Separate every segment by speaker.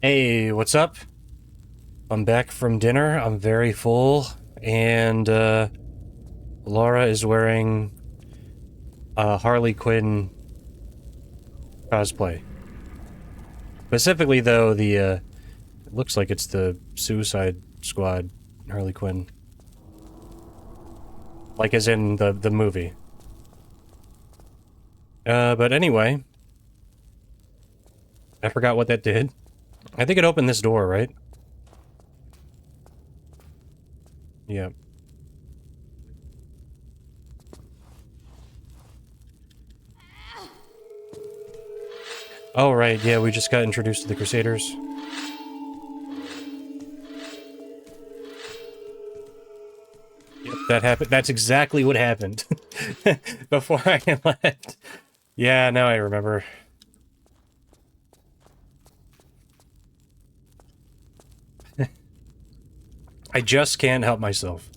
Speaker 1: Hey, what's up? I'm back from dinner. I'm very full, and Lara is wearing a Harley Quinn cosplay. Specifically, though, it looks like it's the Suicide Squad Harley Quinn. Like as in the movie. But anyway, I forgot what that did. I think it opened this door, right? Yeah. Oh, right, yeah, we just got introduced to the Crusaders. Yep, that happened. That's exactly what happened. Before I left. Yeah, now I remember. I just can't help myself.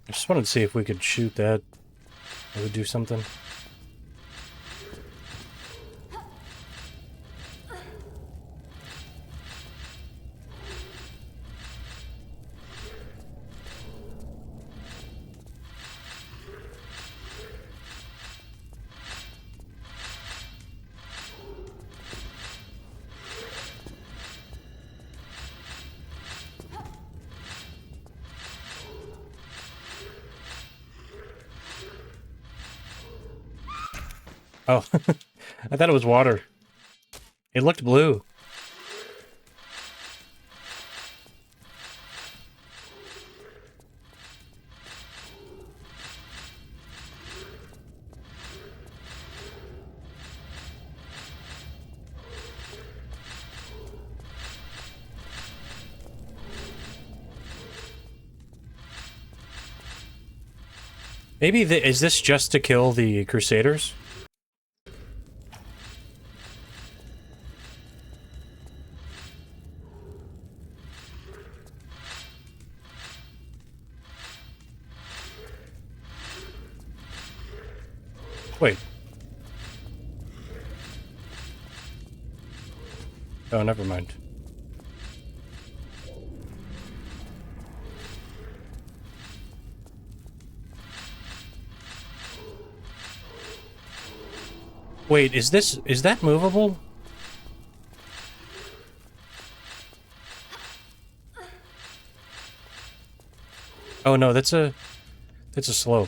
Speaker 1: I just wanted to see if we could shoot that. It would do something. Oh, I thought it was water. It looked blue. Maybe is this just to kill the Crusaders? Wait. Oh, never mind. Wait, is that movable? Oh no, that's a slope.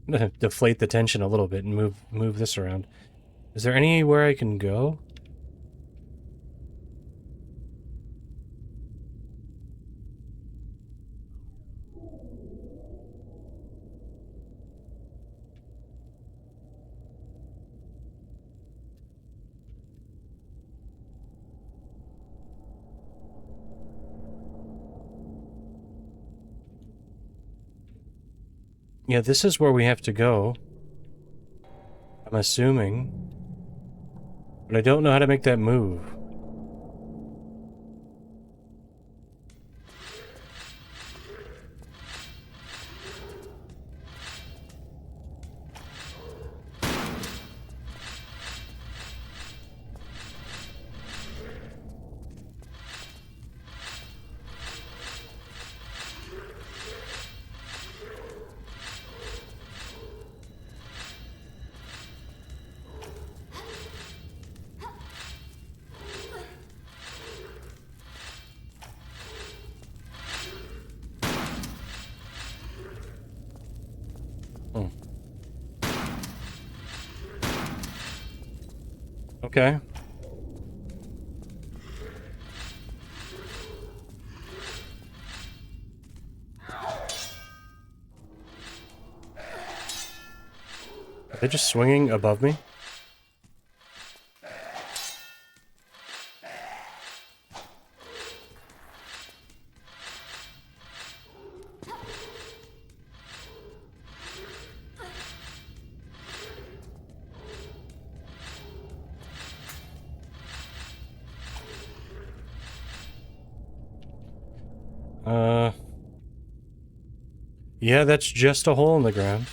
Speaker 1: I'm gonna deflate the tension a little bit and move this around. Is there anywhere I can go? Yeah, this is where we have to go. I'm assuming. But I don't know how to make that move. Okay. They're just swinging above me? Yeah, that's just a hole in the ground.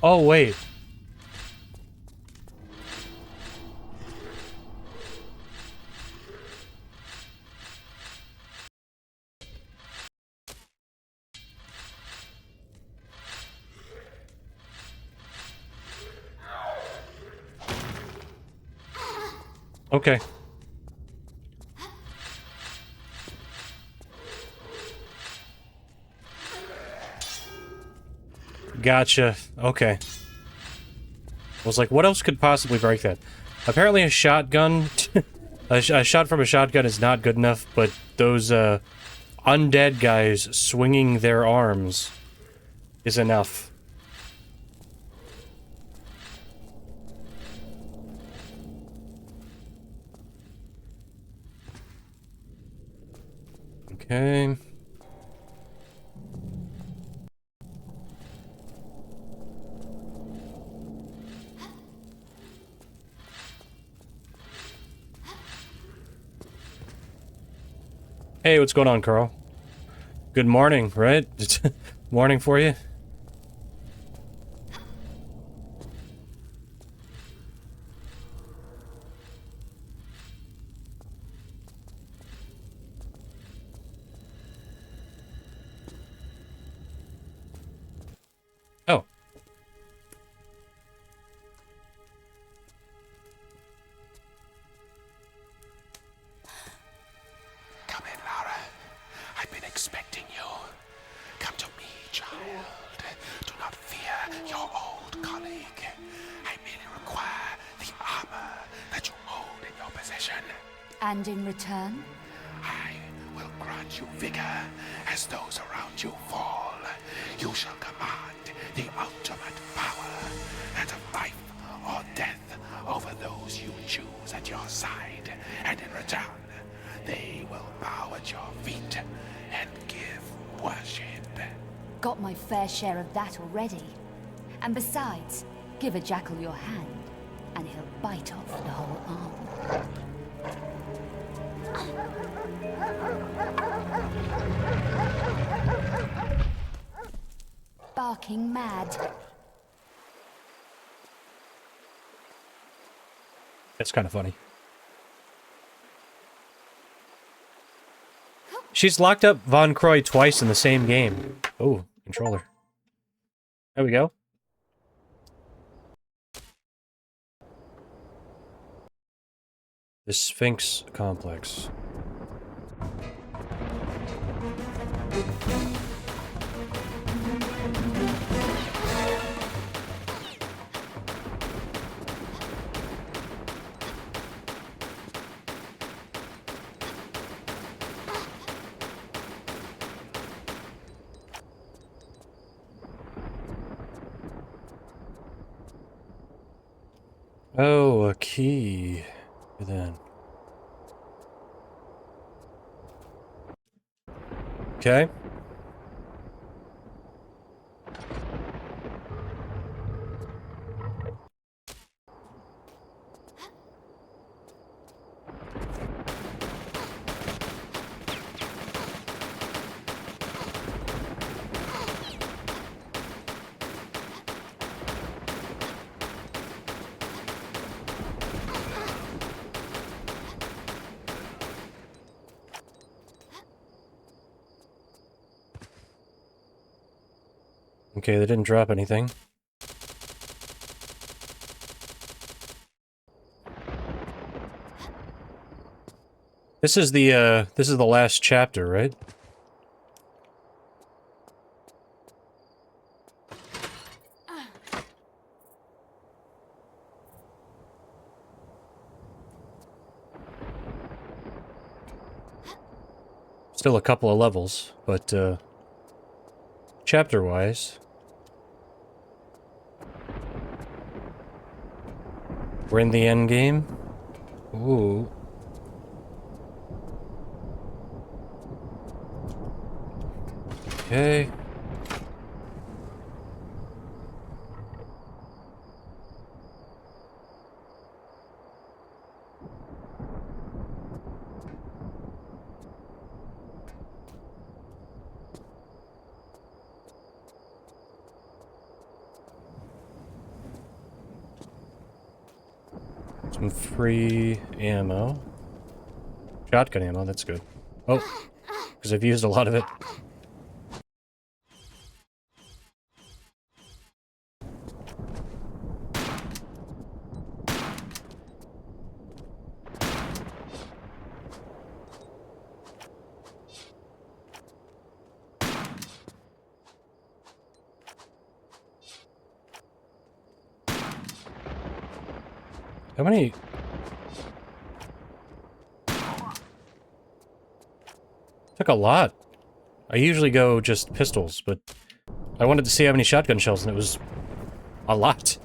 Speaker 1: Oh, wait. Okay. Gotcha. Okay. I was like, what else could possibly break that? Apparently a shotgun... a shot from a shotgun is not good enough, but those, undead guys swinging their arms is enough. Okay. Hey, what's going on, Carl? Good morning, right? Morning for you? Oh.
Speaker 2: Come in, Lara. I've been expecting you. Come to me, child. Do not fear your old colleague. I merely require the armor that you hold in your possession.
Speaker 3: And in return?
Speaker 2: I will grant you vigor as those around you fall. You shall command the ultimate power, that of life or death over those you choose at your side. And in return, they will bow at your feet and give worship.
Speaker 3: Got my fair share of that already. And besides, give a jackal your hand, and he'll bite off the whole arm. Barking mad.
Speaker 1: That's kind of funny. She's locked up Von Croy twice in the same game. Oh, controller. There we go. The Sphinx complex. Oh, a key. Then. Okay. Okay, they didn't drop anything. This is the last chapter, right? Still a couple of levels, but chapter-wise, we're in the end game. Ooh. Okay. Some free ammo. Shotgun ammo, that's good. Oh, because I've used a lot of it. How many? Took a lot. I usually go just pistols, but I wanted to see how many shotgun shells, and it was a lot.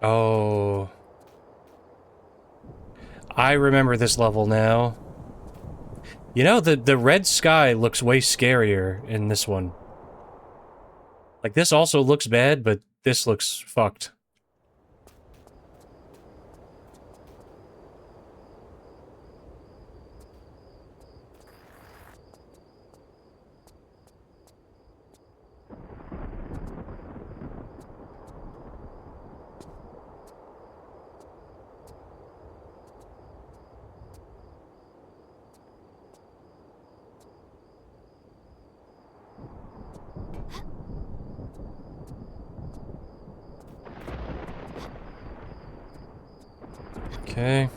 Speaker 1: Oh. I remember this level now. You know, the red sky looks way scarier in this one. Like, this also looks bad, but this looks fucked. Okay.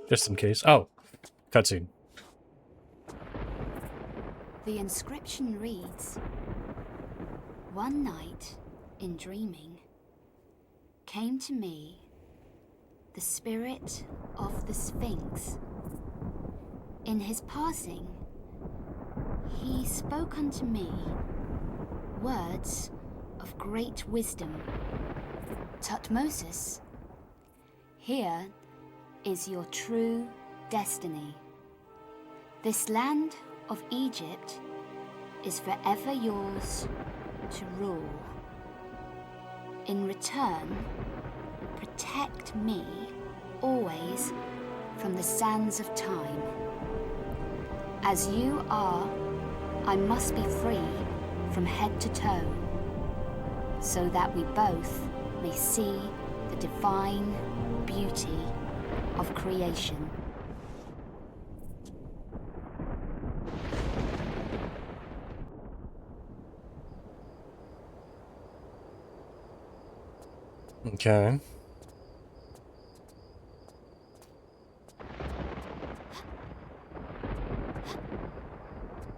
Speaker 1: Just in case. Oh, cutscene.
Speaker 3: The inscription reads, "One night, in dreaming, came to me the spirit of the Sphinx. In his passing, he spoke unto me words of great wisdom. Tutmosis, here is your true destiny. This land of Egypt is forever yours to rule. In return, protect me always from the sands of time. As you are, I must be free from head to toe, so that we both may see the divine beauty of creation."
Speaker 1: Okay.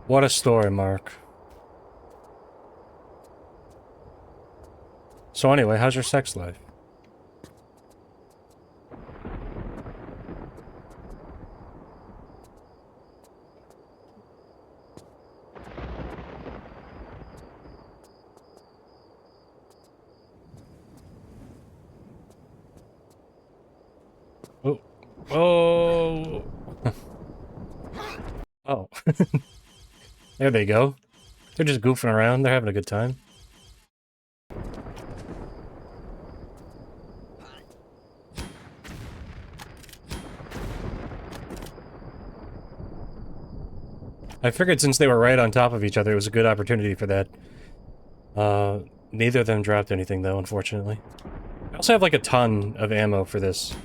Speaker 1: What a story, Mark. So anyway, how's your sex life? Oh. Oh. Oh. There they go. They're just goofing around. They're having a good time. I figured since they were right on top of each other, it was a good opportunity for that. Neither of them dropped anything, though, unfortunately. I also have like a ton of ammo for this.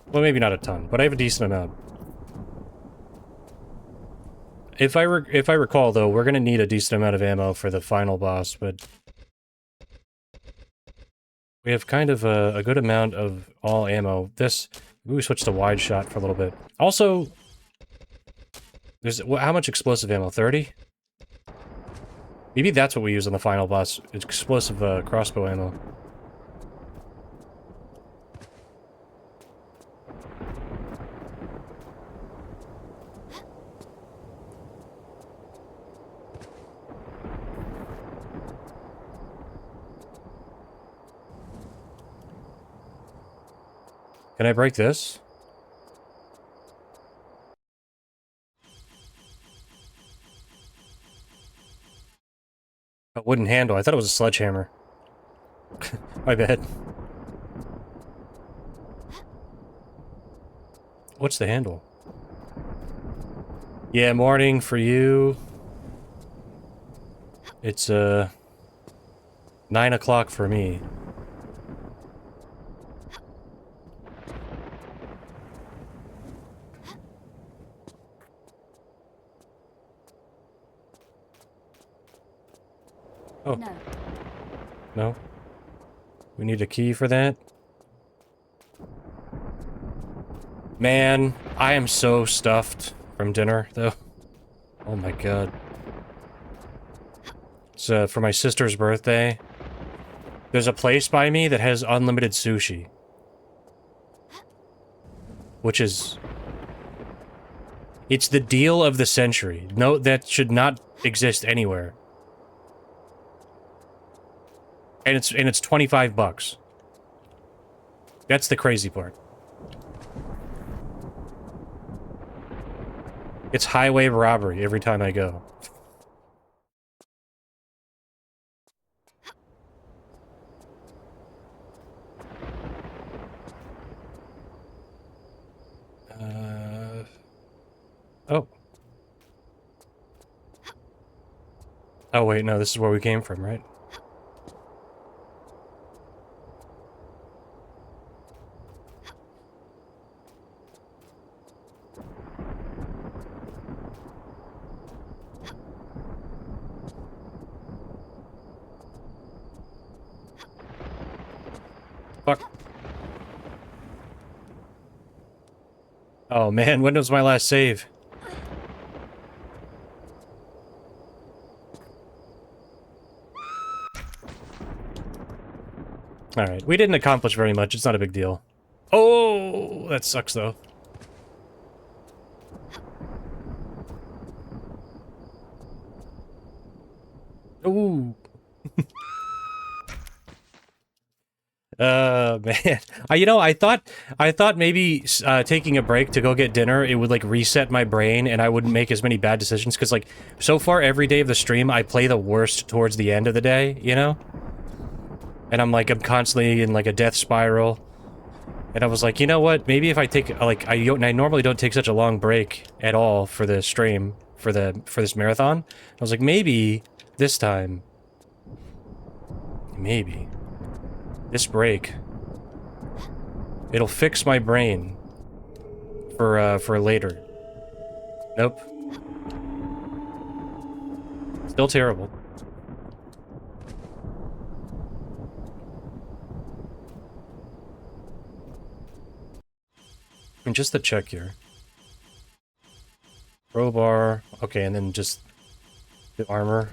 Speaker 1: Well, maybe not a ton, but I have a decent amount. If I recall, though, we're gonna need a decent amount of ammo for the final boss, but we have kind of a good amount of all ammo. This, we switched to wide shot for a little bit. Also, there's how much explosive ammo? 30? Maybe that's what we use on the final boss. Explosive crossbow ammo. Can I break this? A wooden handle. I thought it was a sledgehammer. My bad. What's the handle? Yeah, morning for you. It's 9 o'clock for me. Oh.
Speaker 3: No.
Speaker 1: No? We need a key for that? Man, I am so stuffed from dinner, though. Oh my god. It's for my sister's birthday. There's a place by me that has unlimited sushi. Which is... It's the deal of the century. No, that should not exist anywhere. And it's 25 bucks. That's the crazy part. It's highway robbery every time I go. Oh. Oh wait, no, this is where we came from, right? Fuck. Oh man, when was my last save? Alright, we didn't accomplish very much, it's not a big deal. Oh, that sucks though. Ooh. Man. You know, I thought maybe taking a break to go get dinner, it would like reset my brain and I wouldn't make as many bad decisions, because like, so far every day of the stream, I play the worst towards the end of the day, you know? And I'm constantly in like a death spiral. And I was like, you know what, maybe if I take, like, I normally don't take such a long break at all for the stream, for this marathon. I was like, maybe this time, maybe this break, it'll fix my brain for later. Nope. Still terrible. And just to check here. Crowbar. Okay, and then just the armor.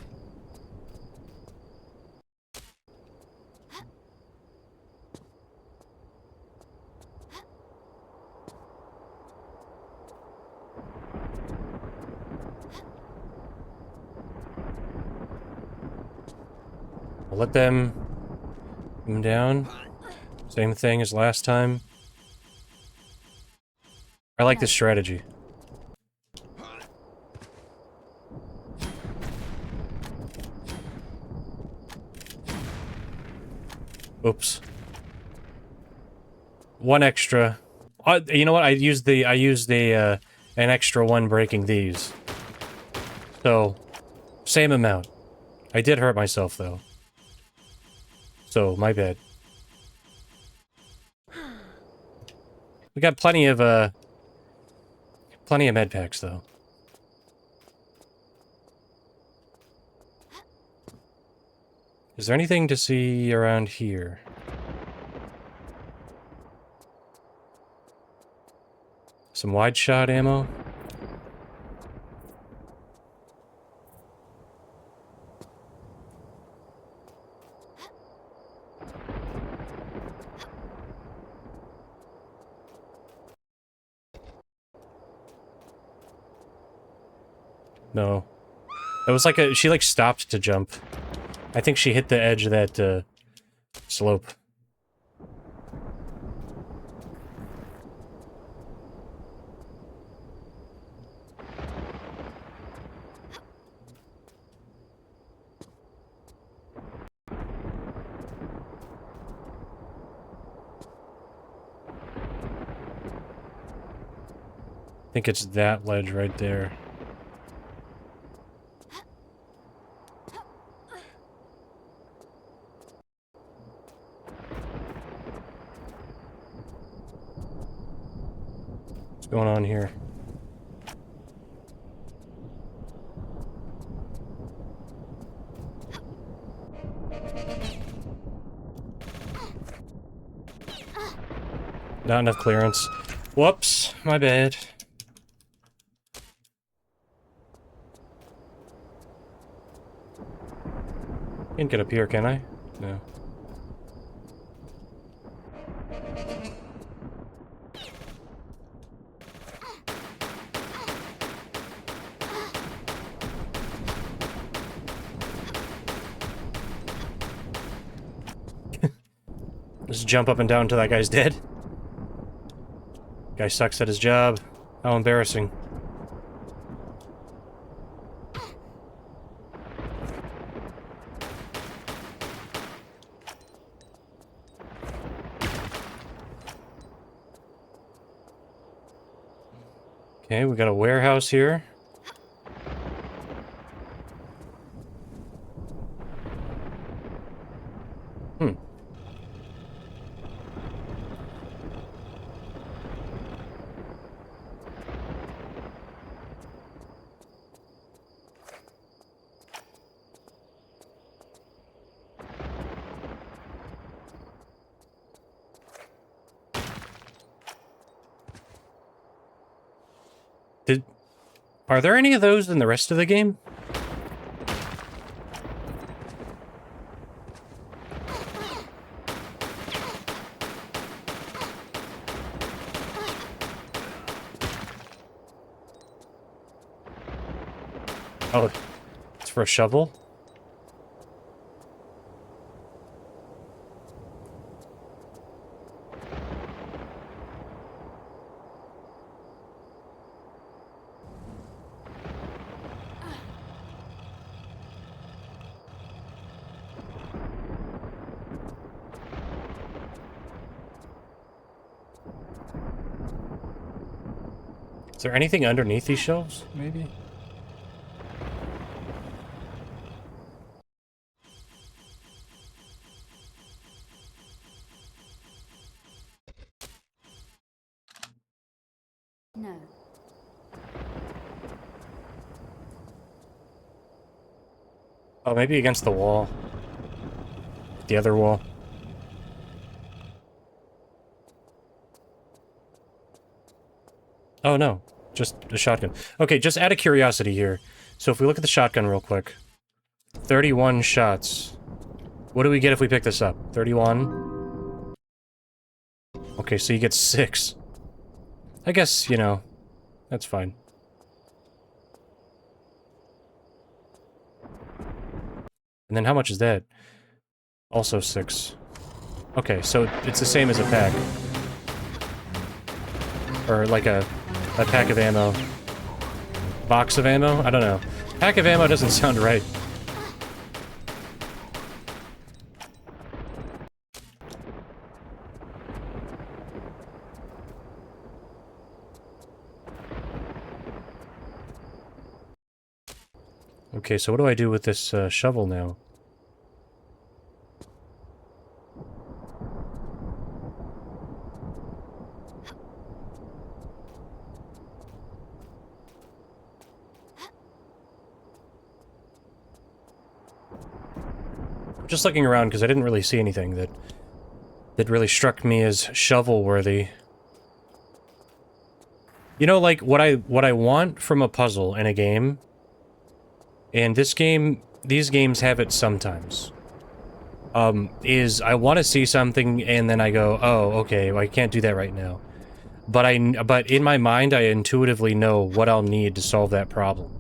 Speaker 1: I'll let them come down. Same thing as last time. I like this strategy. Oops. One extra. You know what? I used an extra one breaking these. So, same amount. I did hurt myself though. So, my bad. We got plenty of med packs, though. Is there anything to see around here? Some wide shot ammo? No. It was like she like stopped to jump. I think she hit the edge of that, slope. I think it's that ledge right there. What's going on here? Not enough clearance. Whoops, my bad. Can't get up here, can I? No. Just jump up and down until that guy's dead. Guy sucks at his job. How embarrassing. Okay, we got a warehouse here. Are there any of those in the rest of the game? Oh, it's for a shovel? Is there anything underneath these shelves, maybe?
Speaker 3: No.
Speaker 1: Oh, maybe against the wall. The other wall. Oh, no. Just a shotgun. Okay, just out of curiosity here. So if we look at the shotgun real quick. 31 shots. What do we get if we pick this up? 31? Okay, so you get 6. I guess, you know, that's fine. And then how much is that? Also 6. Okay, so it's the same as a pack. Or like a pack of ammo. Box of ammo? I don't know. Pack of ammo doesn't sound right. Okay, so what do I do with this shovel now? Just looking around because I didn't really see anything that really struck me as shovel-worthy. You know, like, what I want from a puzzle in a game, and these games have it sometimes, is I want to see something and then I go, oh, okay, well, I can't do that right now. But in my mind, I intuitively know what I'll need to solve that problem.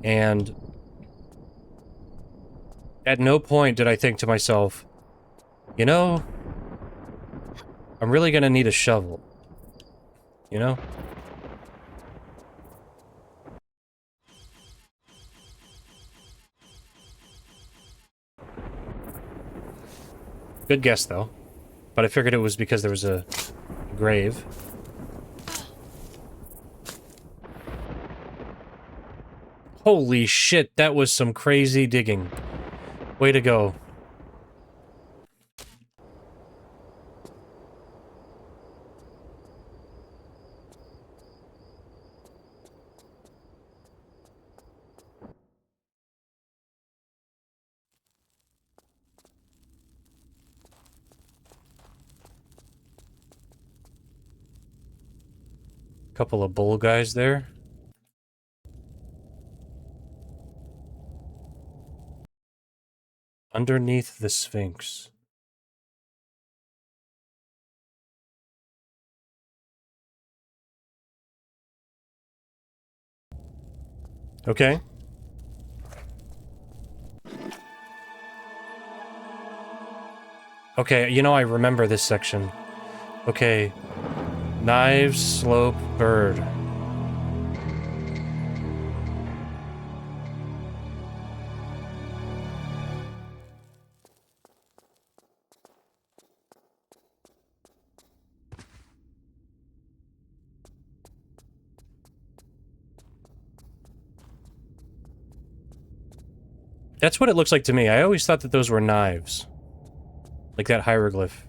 Speaker 1: And at no point did I think to myself, you know, I'm really gonna need a shovel. You know? Good guess, though. But I figured it was because there was a grave. Holy shit, that was some crazy digging. Way to go. Couple of bull guys there. Underneath the Sphinx. Okay. Okay, you know, I remember this section. Okay. Knives, slope, bird. That's what it looks like to me. I always thought that those were knives. Like that hieroglyph.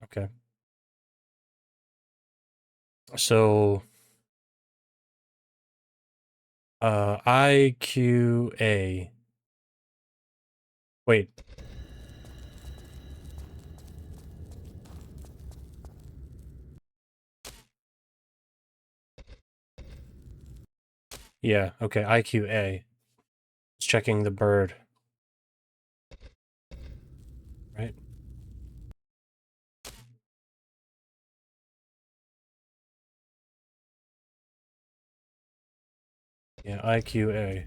Speaker 1: Okay. So... IQA. Wait. Yeah, okay, IQA. It's checking the bird. Right? Yeah, IQA.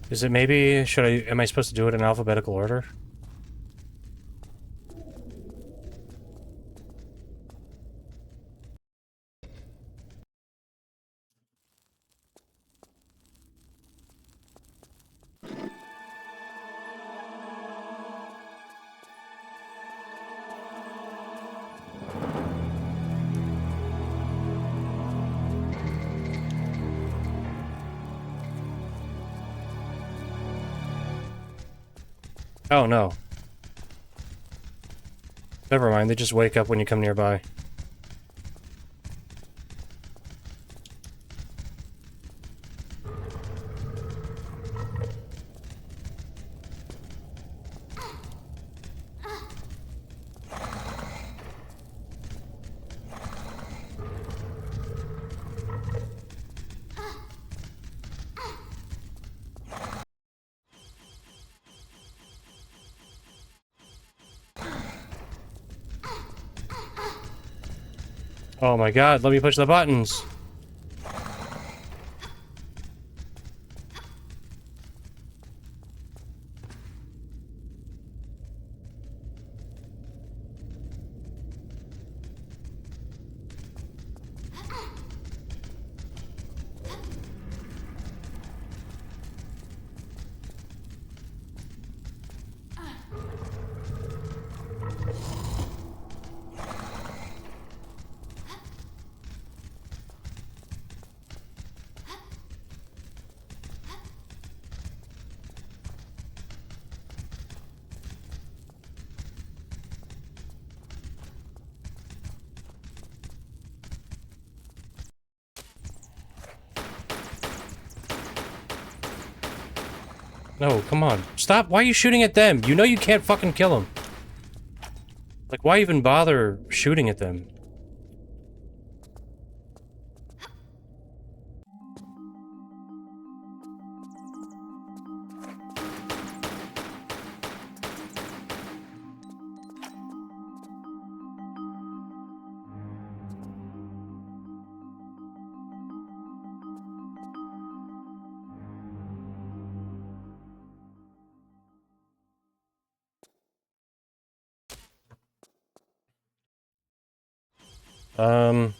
Speaker 1: Is it maybe, am I supposed to do it in alphabetical order? Oh, no. Never mind, they just wake up when you come nearby. Oh my god, let me push the buttons. No, come on. Stop. Why are you shooting at them? You know you can't fucking kill them. Like, why even bother shooting at them? Um...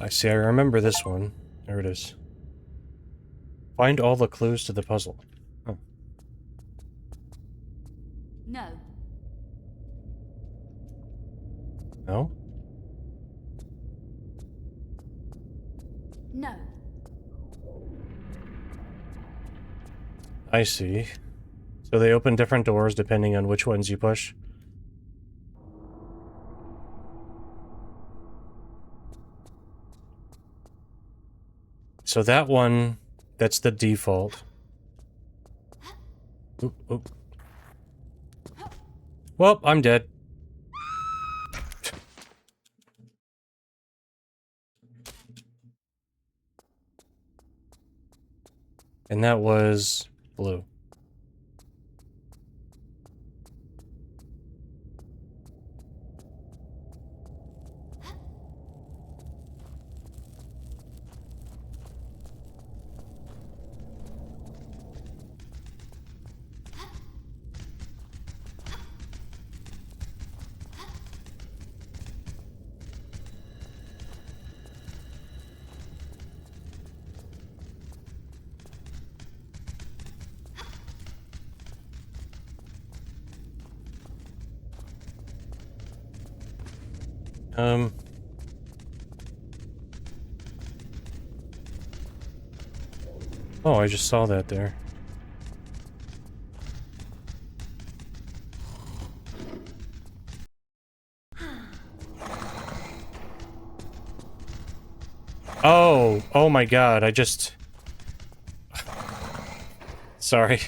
Speaker 1: I see, I remember this one. There it is. Find all the clues to the puzzle. Huh.
Speaker 3: No.
Speaker 1: No?
Speaker 3: No.
Speaker 1: I see. So they open different doors depending on which ones you push? So that one, that's the default. Oop, oop. Well, I'm dead. And that was blue. Oh, I just saw that there. Oh, oh my god, I just... Sorry.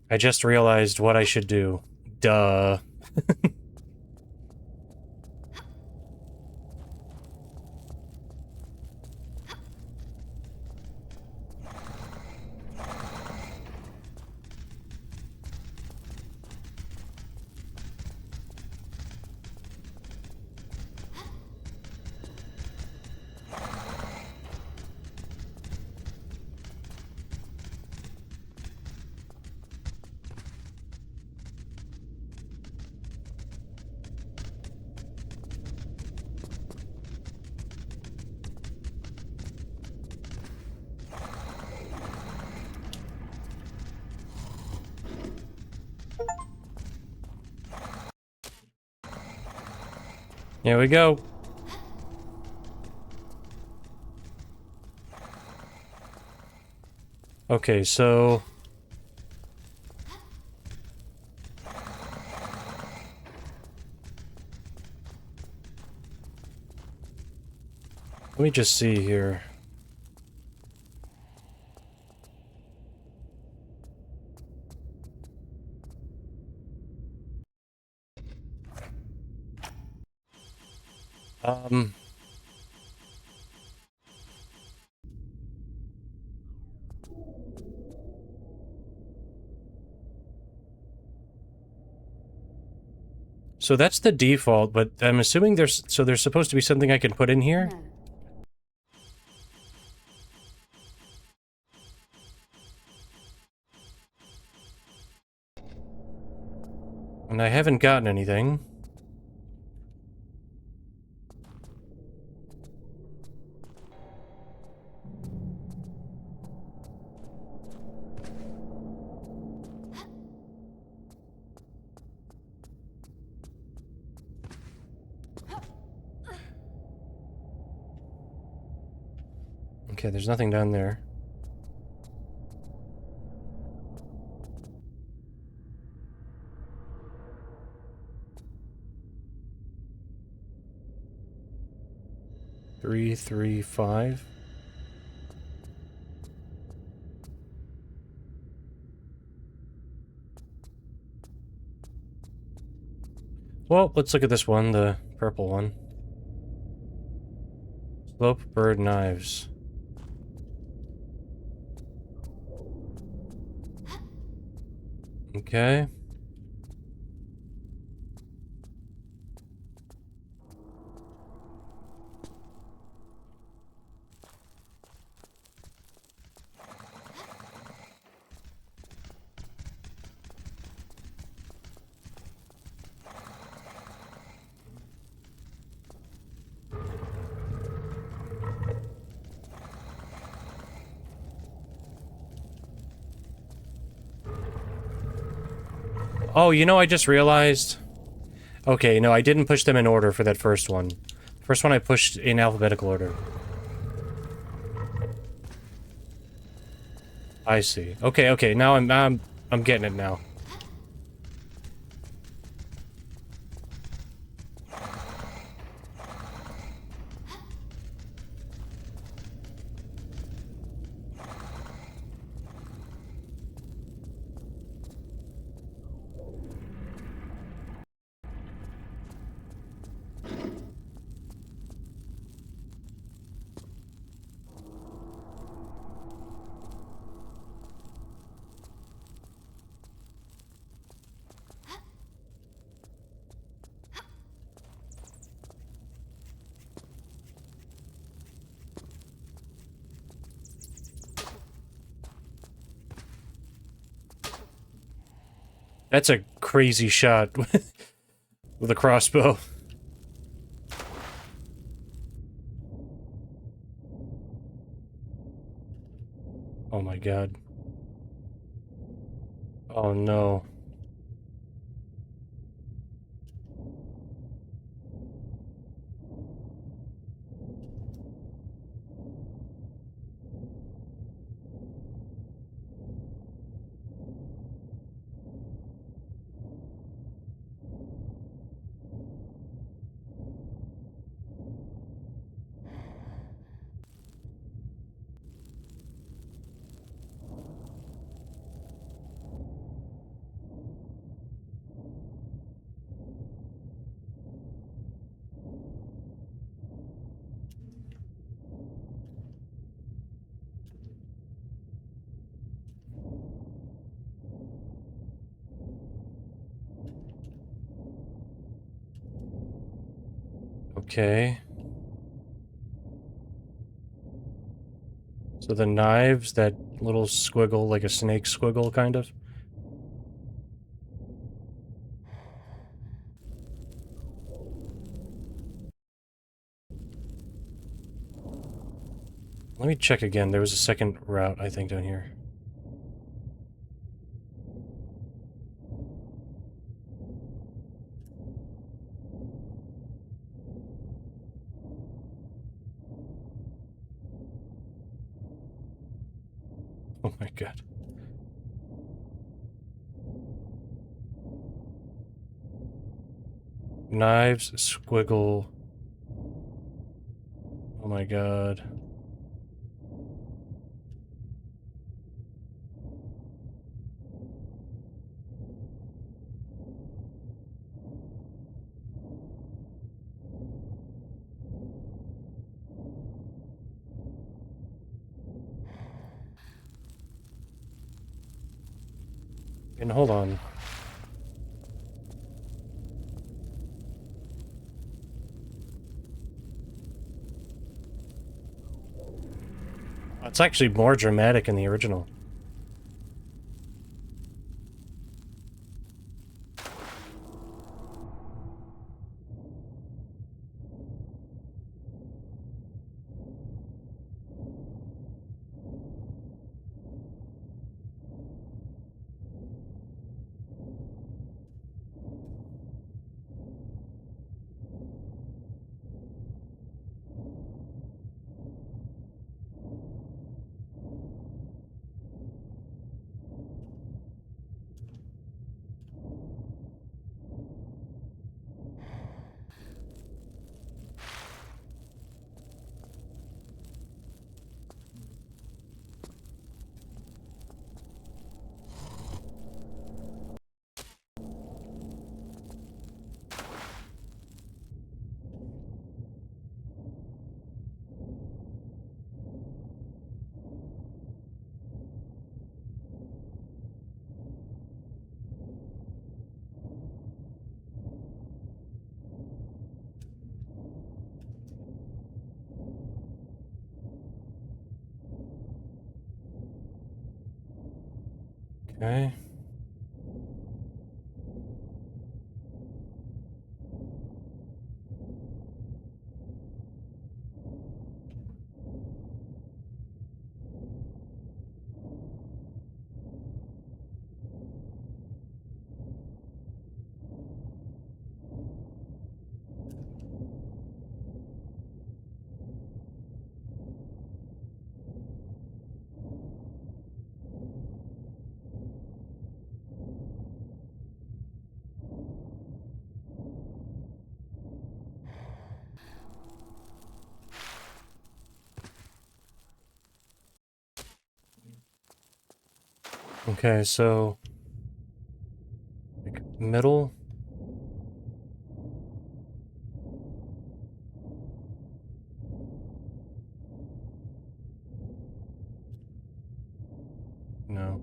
Speaker 1: I just realized what I should do. Duh. Here we go. Okay, so... let me just see here. So that's the default, but I'm assuming there's supposed to be something I can put in here?
Speaker 3: No.
Speaker 1: And I haven't gotten anything. Okay, there's nothing down there. Three, 3, 5. Well, let's look at this one, the purple one. Slope bird knives. Okay. Oh, you know, I just realized... okay, no, I didn't push them in order for that first one. First one I pushed in alphabetical order. I see. Okay, okay, now I'm getting it now. That's a crazy shot with a crossbow. Oh my god. Oh no. Okay. So the knives, that little squiggle, like a snake squiggle, kind of? Let me check again. There was a second route, I think, down here. Oh my god. Knives, squiggle. Oh my god. And hold on. It's actually more dramatic in the original. Okay. Okay, so like middle. No.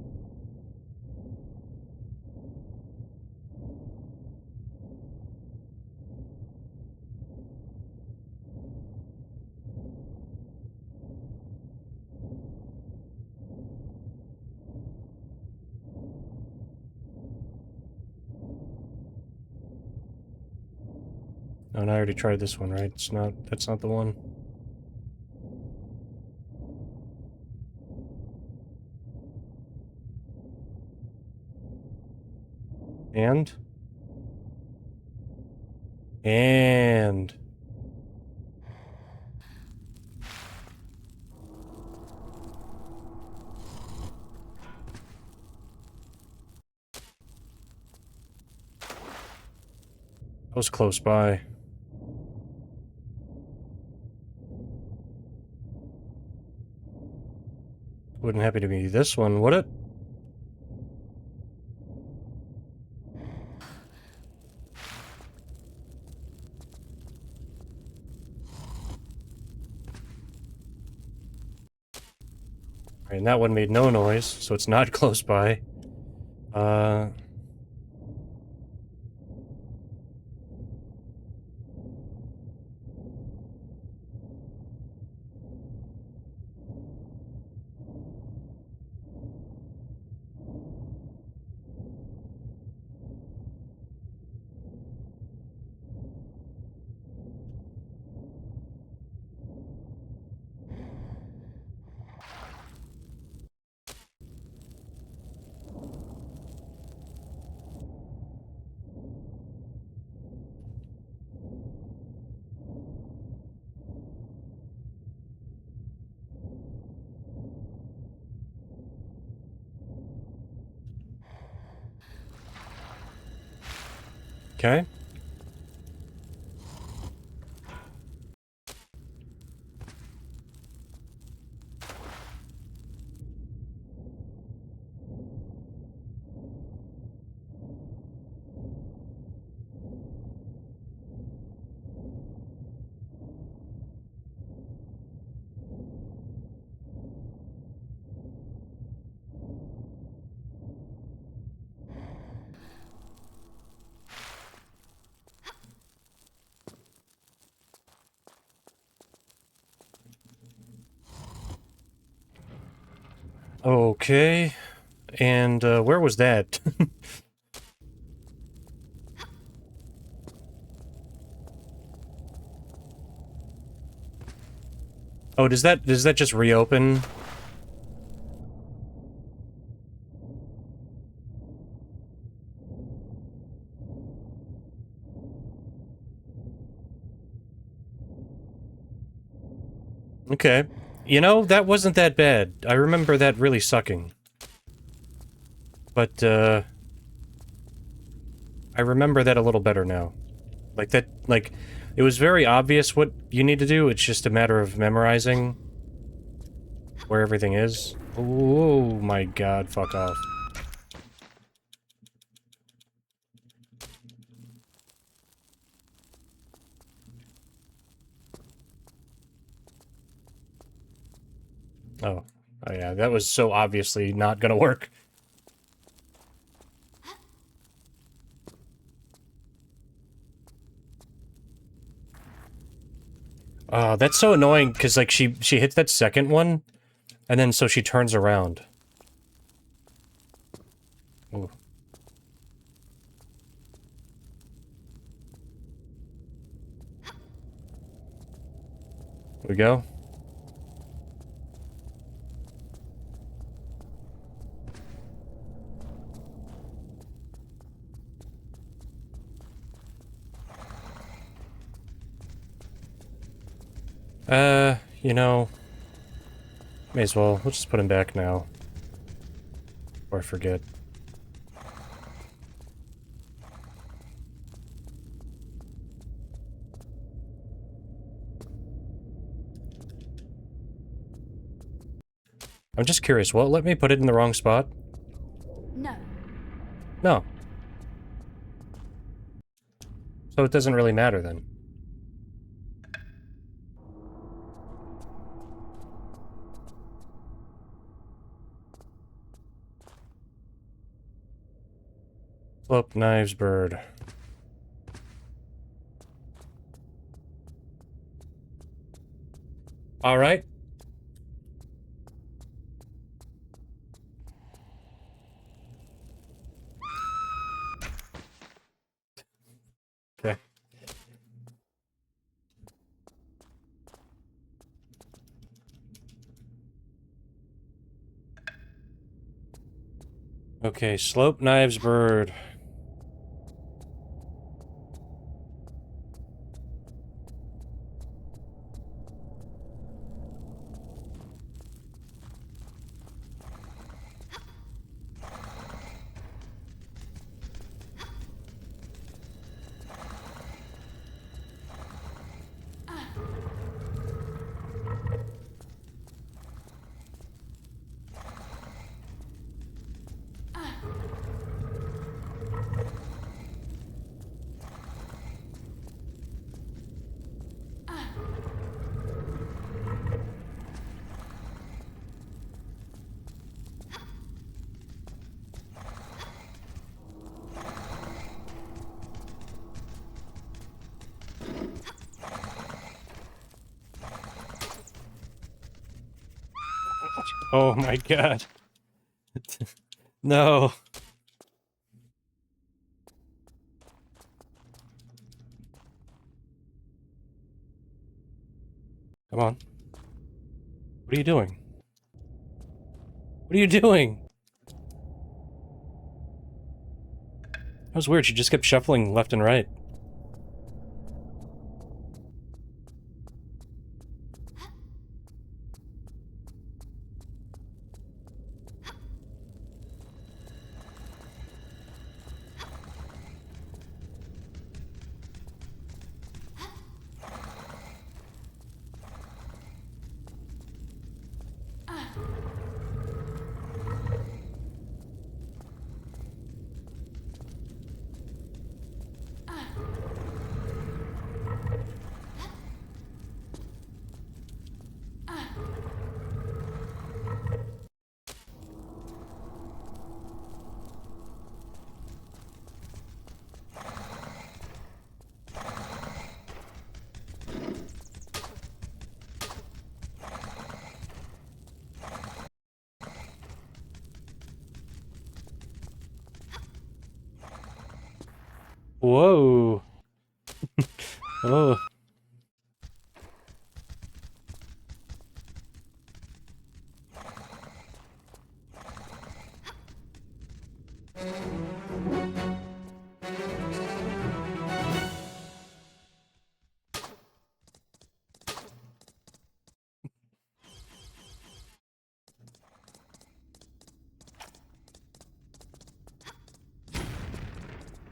Speaker 1: Oh, and I already tried this one, right? It's not, that's not the one. And? And. That was close by. Wouldn't happen to be this one, would it? Right, and that one made no noise, so it's not close by. Okay. Okay. And, where was that? Oh, does that just reopen? Okay. You know, that wasn't that bad. I remember that really sucking. But, I remember that a little better now. Like, that, like, it was very obvious what you need to do, it's just a matter of memorizing where everything is. Oh my god, fuck off. Oh. Oh yeah, that was so obviously not gonna work. That's so annoying, because, like, she hits that second one, and then so she turns around. Ooh. Here we go. You know, may as well. We'll just put him back now. Before I forget. I'm just curious, will it let me put it in the wrong spot?
Speaker 3: No.
Speaker 1: No. So it doesn't really matter then. Flip knives, bird. Alright. Okay. Okay, slope knives, bird. Oh my god. No. Come on. What are you doing? What are you doing? That was weird, she just kept shuffling left and right. Whoa. Oh.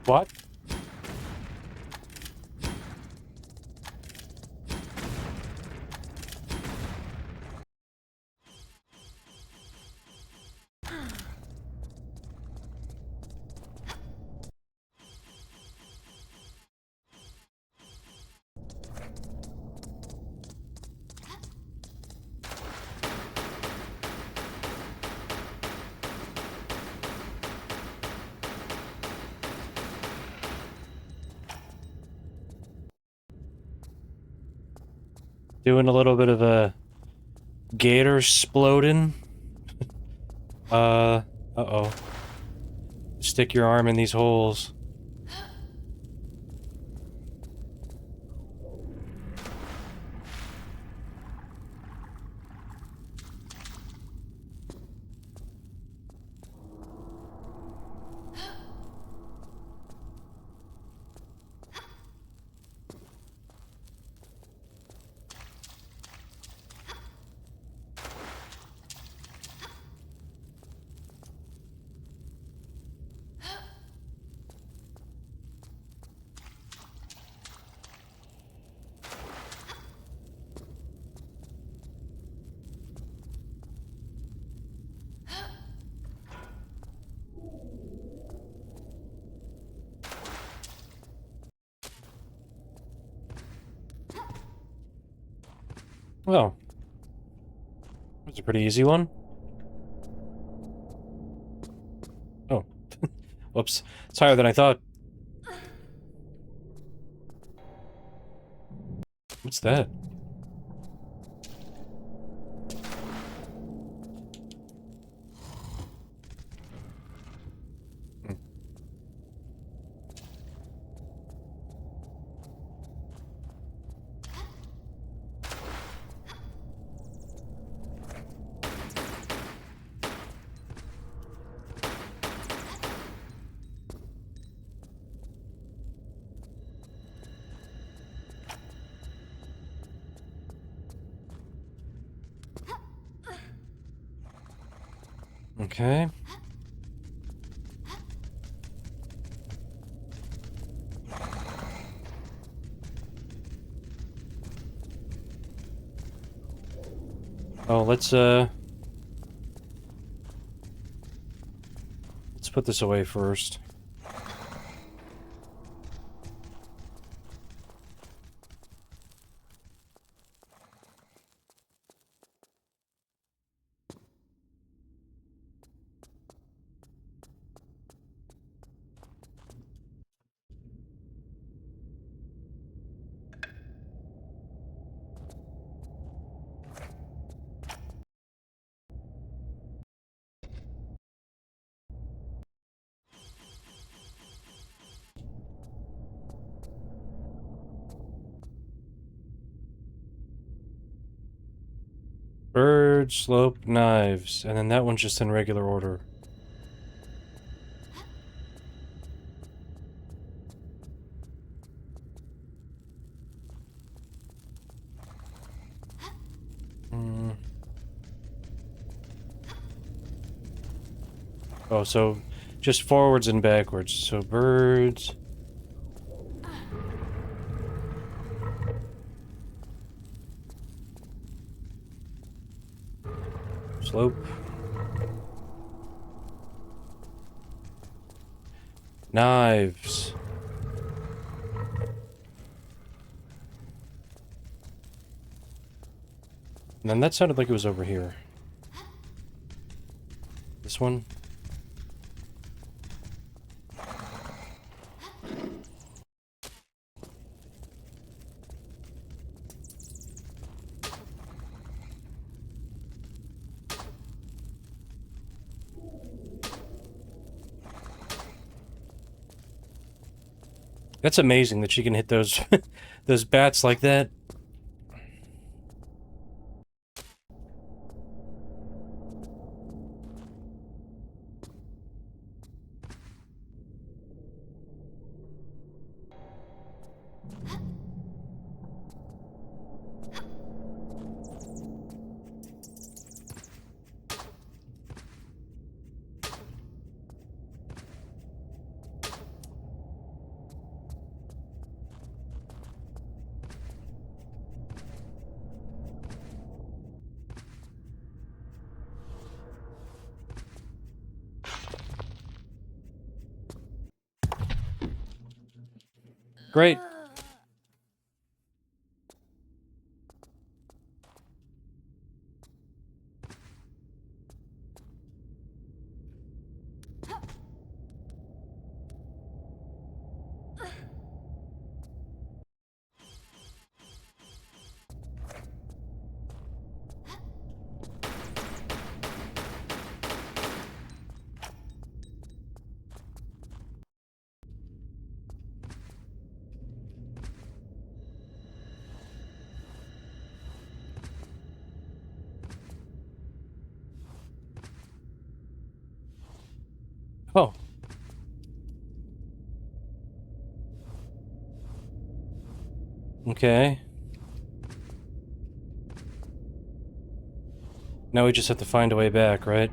Speaker 1: What? Doing a little bit of a gator sploding. Uh-oh. Stick your arm in these holes. Well, that's a pretty easy one. Oh. Whoops. It's higher than I thought. What's that? Okay. Oh, let's put this away first. Bird, slope, knives, and then that one's just in regular order. Oh, so just forwards and backwards. So birds. Slope. Knives. And then that sounded like it was over here. This one? That's amazing that she can hit those those bats like that. Great. Oh. Okay. Now we just have to find a way back, right?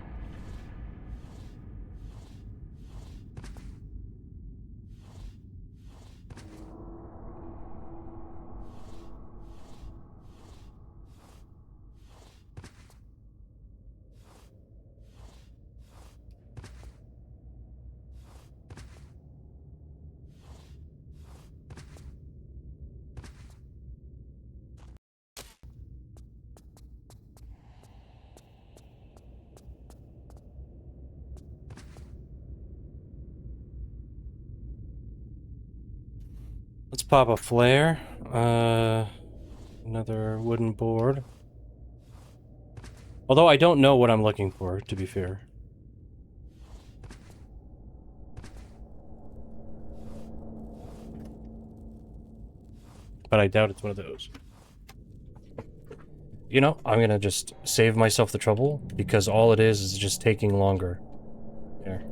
Speaker 1: Let's pop a flare. Another wooden board. Although I don't know what I'm looking for, to be fair. But I doubt it's one of those. You know, I'm gonna just save myself the trouble, because all it is just taking longer. There.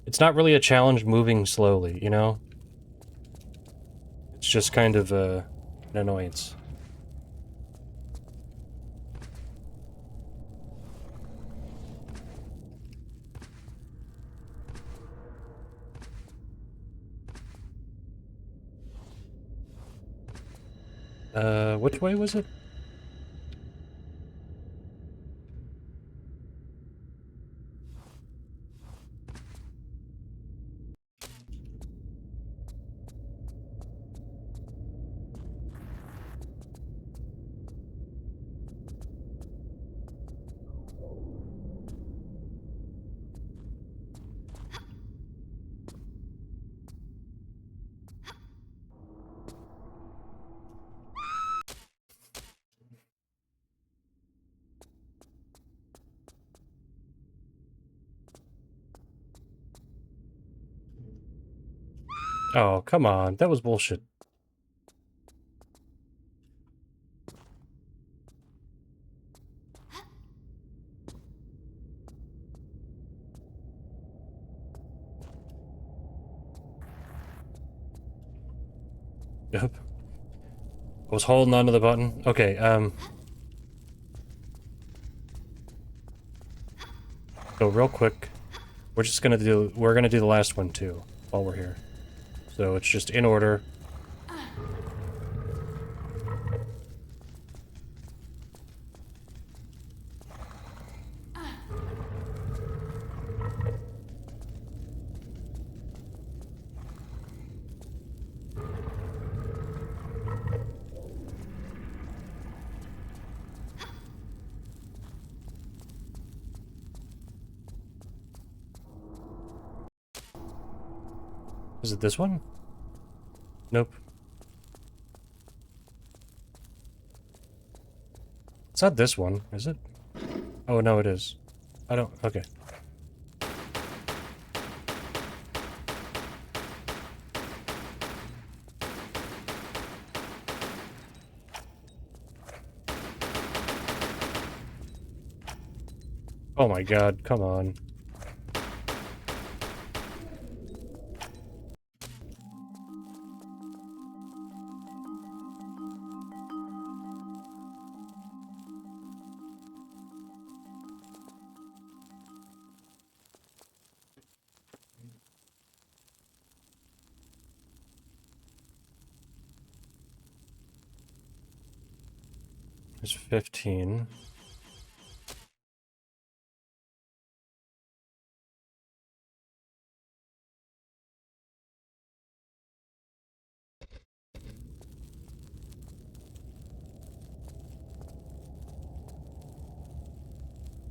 Speaker 1: It's not really a challenge moving slowly, you know? It's just kind of an annoyance. Which way was it? Oh, come on. That was bullshit. Yep. I was holding onto the button. Okay, so real quick, we're gonna do the last one too, while we're here. So it's just in order. Is it this one? Nope. It's not this one, is it? Oh, no, it is. I don't... Okay. Oh my god, come on. There's 15.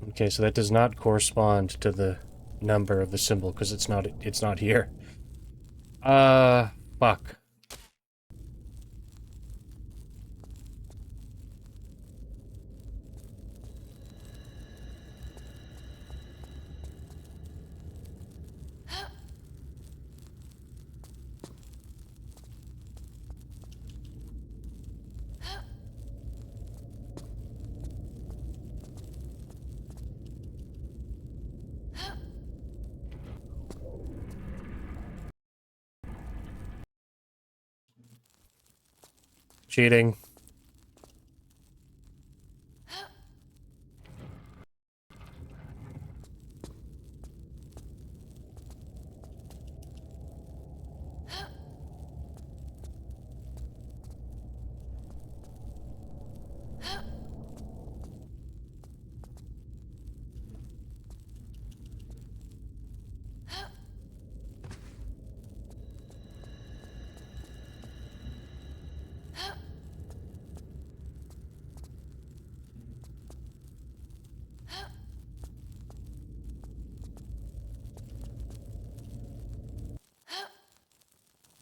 Speaker 1: Okay, so that does not correspond to the number of the symbol, because it's not here. Fuck. Cheating.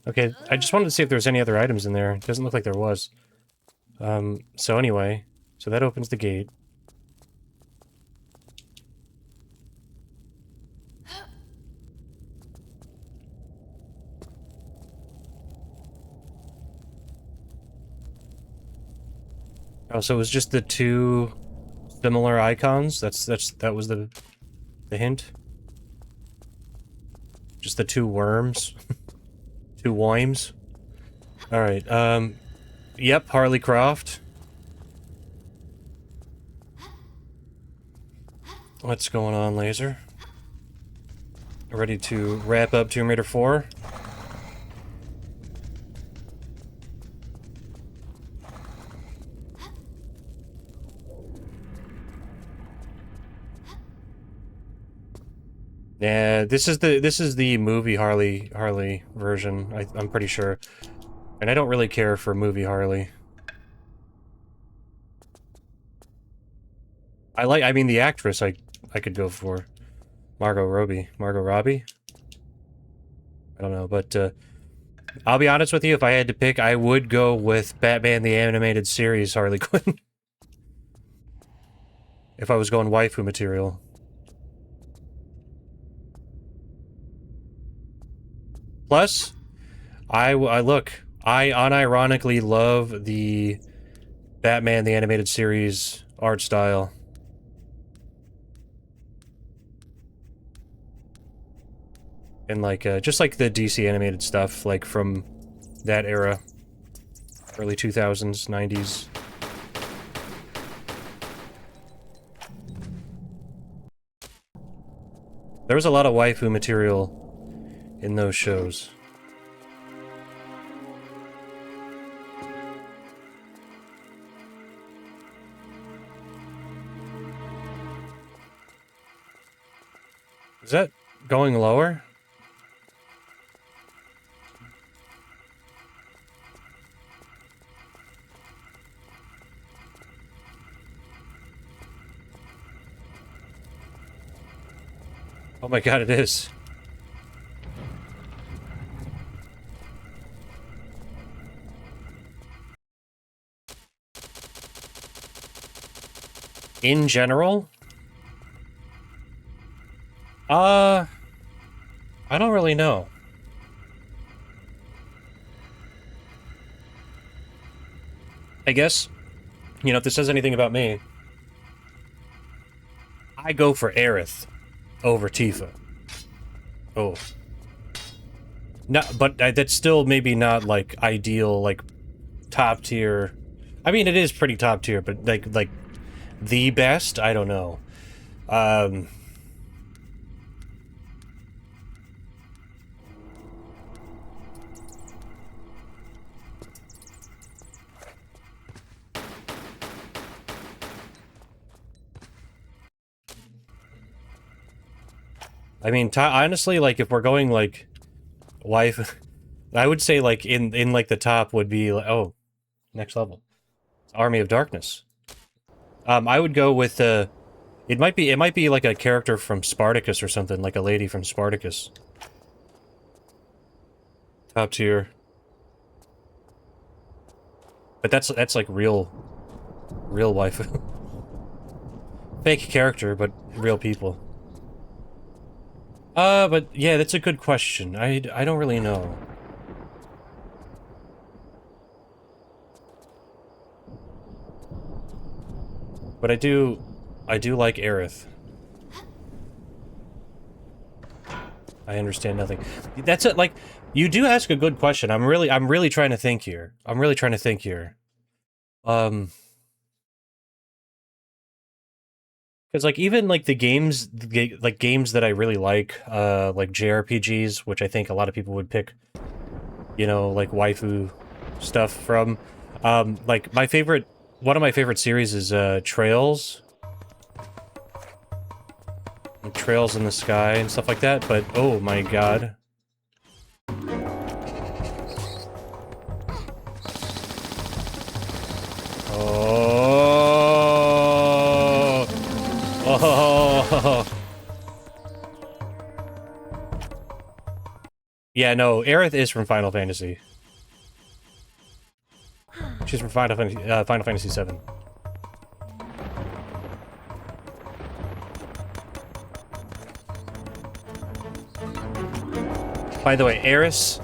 Speaker 1: Okay, I just wanted to see if there was any other items in there. It doesn't look like there was. So anyway, so that opens the gate. Oh, so it was just the two similar icons? That was the hint? Just the two worms? Two wimes? Alright, yep, Harley Croft. What's going on, Laser? Ready to wrap up Tomb Raider 4? Yeah, this is the movie Harley version. I'm pretty sure, and I don't really care for movie Harley. I mean, the actress I could go for, Margot Robbie. I don't know, but I'll be honest with you. If I had to pick, I would go with Batman the Animated Series Harley Quinn. If I was going waifu material. Plus, I unironically love the Batman the Animated Series art style. And like, just like the DC animated stuff, like from that era. Early 2000s, 90s. There was a lot of waifu material in those shows. Is that going lower? Oh my god, it is. In general? I don't really know. I guess, you know, if this says anything about me, I go for Aerith over Tifa. Oh. No, but that's still maybe not, like, ideal, like, top tier. I mean, it is pretty top tier, but, like, the best? I don't know. I mean, honestly, like, if we're going, like, wife, I would say, like, in like, the top would be, like, oh, next level. Army of Darkness. I would go with, it might be, like, a character from Spartacus or something, like a lady from Spartacus. Top tier. But that's, like, real waifu. Fake character, but real people. But yeah, that's a good question. I don't really know. But I do like Aerith. I understand nothing. That's it, like, you do ask a good question. I'm really trying to think here. Because, like, even, like, the games, games that I really like JRPGs, which I think a lot of people would pick, you know, like, waifu stuff from, like, one of my favorite series is, Trails. Trails in the Sky and stuff like that, but, oh my god. Oh. Yeah, no, Aerith is from Final Fantasy. She's from Final Fantasy VII. By the way, Eris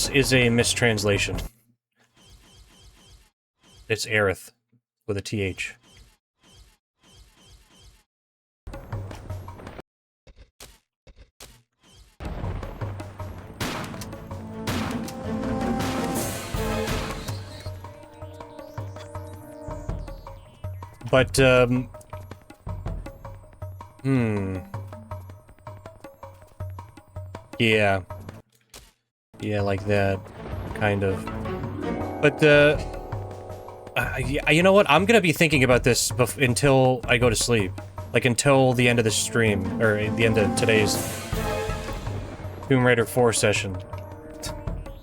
Speaker 1: is a mistranslation. It's Aerith with a TH. But, yeah. Yeah, like that. Kind of. But, you know what? I'm gonna be thinking about this until I go to sleep. Like, until the end of the stream, or the end of today's Tomb Raider 4 session.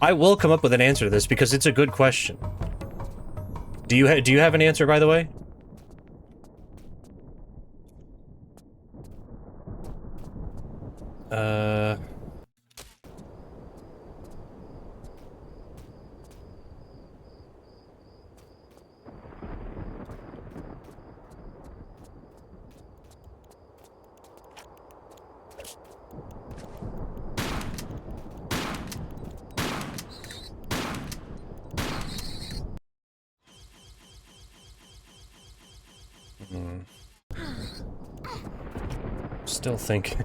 Speaker 1: I will come up with an answer to this, because it's a good question. Do you have an answer, by the way? Still thinking.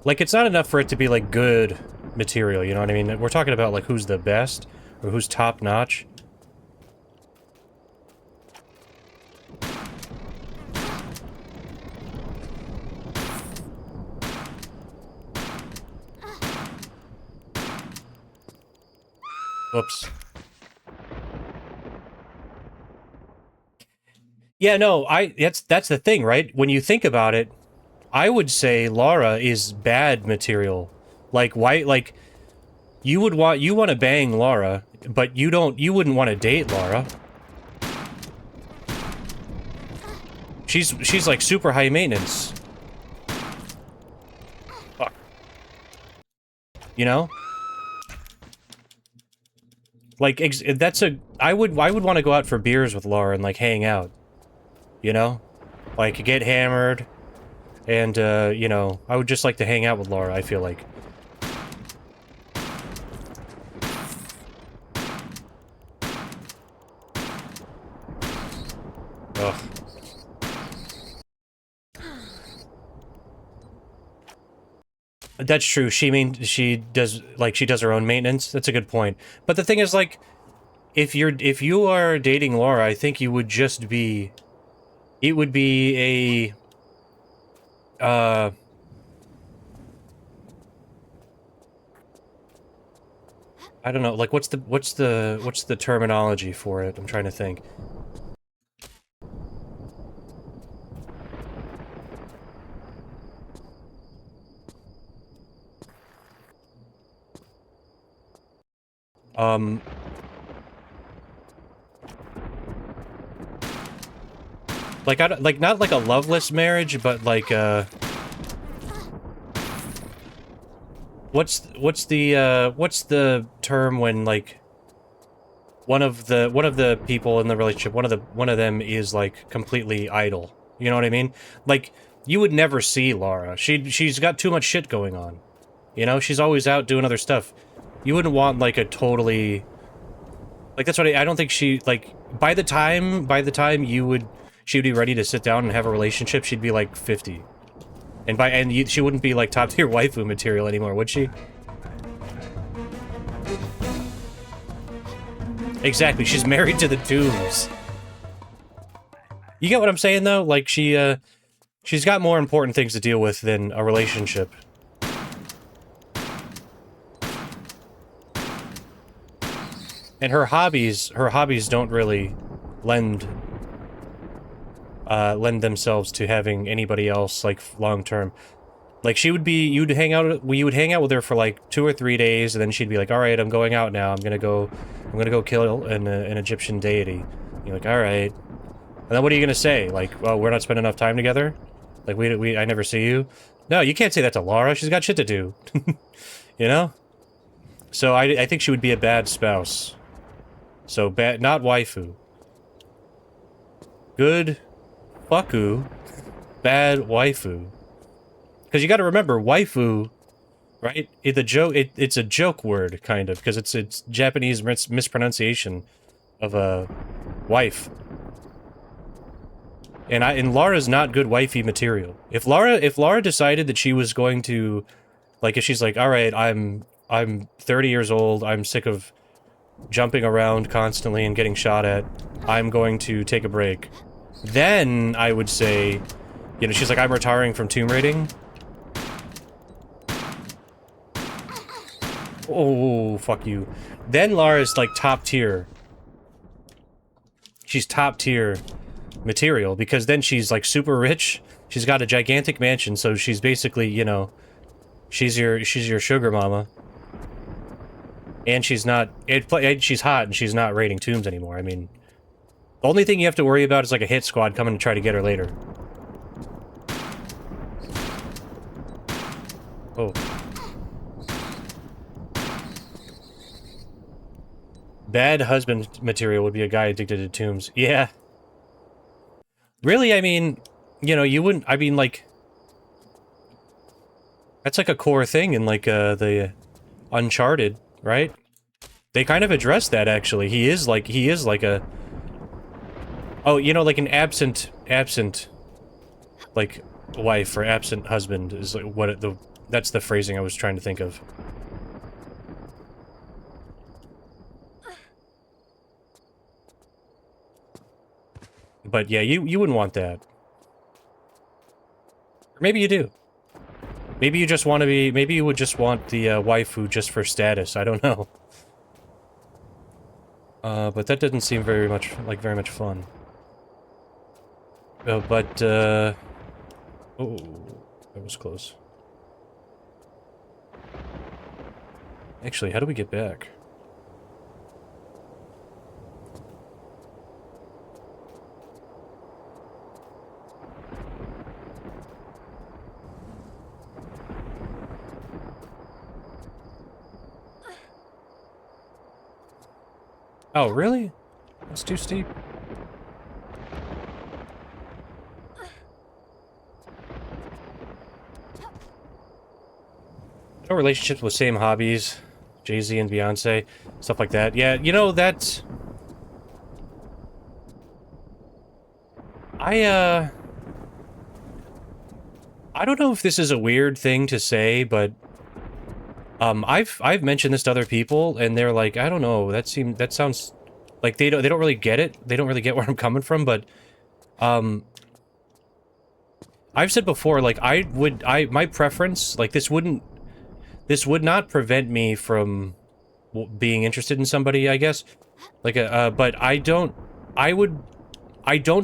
Speaker 1: Like, it's not enough for it to be, like, good material, you know what I mean? We're talking about, like, who's the best, or who's top-notch. Whoops. Yeah, no, that's the thing, right? When you think about it, I would say Lara is bad material. Like, why, like, you want to bang Lara, but you wouldn't want to date Lara. She's like super high maintenance. Fuck. You know? Like, I would want to go out for beers with Lara and, like, hang out. You know? Like, get hammered. And, you know, I would just like to hang out with Lara, I feel like. Ugh. That's true. She does her own maintenance. That's a good point. But the thing is, like, if you are dating Lara, I think you would just be, it would be a I don't know, like what's the terminology for it? I'm trying to think. Like like not like a loveless marriage, but like what's the term when like one of the people in the relationship, one of them is like completely idle. You know what I mean? Like you would never see Lara. She's got too much shit going on. You know, she's always out doing other stuff. You wouldn't want like a totally like that's what I don't think she like by the time she would be ready to sit down and have a relationship, she'd be like 50. And she wouldn't be like top tier waifu material anymore, would she? Exactly, she's married to the tombs. You get what I'm saying though? Like she's got more important things to deal with than a relationship. And her hobbies don't really lend themselves to having anybody else like long term. Like you would hang out with her for like 2 or 3 days, and then she'd be like, "All right, I'm going out now. I'm gonna go kill an Egyptian deity." And you're like, "All right," and then what are you gonna say? Like, "Well, we're not spending enough time together. Like I never see you." No, you can't say that to Lara. She's got shit to do. You know. So I think she would be a bad spouse. So bad, not waifu. Good, fucku, bad waifu. Because you got to remember, waifu, right? It's a joke word, kind of, because it's Japanese mispronunciation of a wife. And Lara's not good wifey material. If Lara decided that she was going to, like, if she's like, all right, I'm 30 years old, I'm sick of jumping around constantly and getting shot at, I'm going to take a break. Then I would say, you know, she's like, I'm retiring from tomb raiding. Oh, fuck you. Then Lara's like top tier. She's top tier material because then she's like super rich. She's got a gigantic mansion, so she's basically, you know, she's your sugar mama. And she's not, she's hot and she's not raiding tombs anymore. I mean, the only thing you have to worry about is like a hit squad coming to try to get her later. Oh. Bad husband material would be a guy addicted to tombs. Yeah. Really, I mean, you know, you wouldn't, I mean, like, that's like a core thing in like the Uncharted, right? They kind of address that, actually. He is like a... Oh, you know, like an absent, like, wife or absent husband is like that's the phrasing I was trying to think of. But yeah, you wouldn't want that. Or maybe you do. Maybe you just want to be, maybe you would just want the waifu just for status, I don't know. But that didn't seem very much fun. Oh, that was close. Actually, how do we get back? Oh, really? That's too steep. No relationships with same hobbies. Jay-Z and Beyonce. Stuff like that. Yeah, you know, that's... I don't know if this is a weird thing to say, but I've mentioned this to other people, and they're like, I don't know, that sounds like they don't really get it. They don't really get where I'm coming from, but I've said before, like, my preference, like, this would not prevent me from being interested in somebody, I guess. Like, but I don't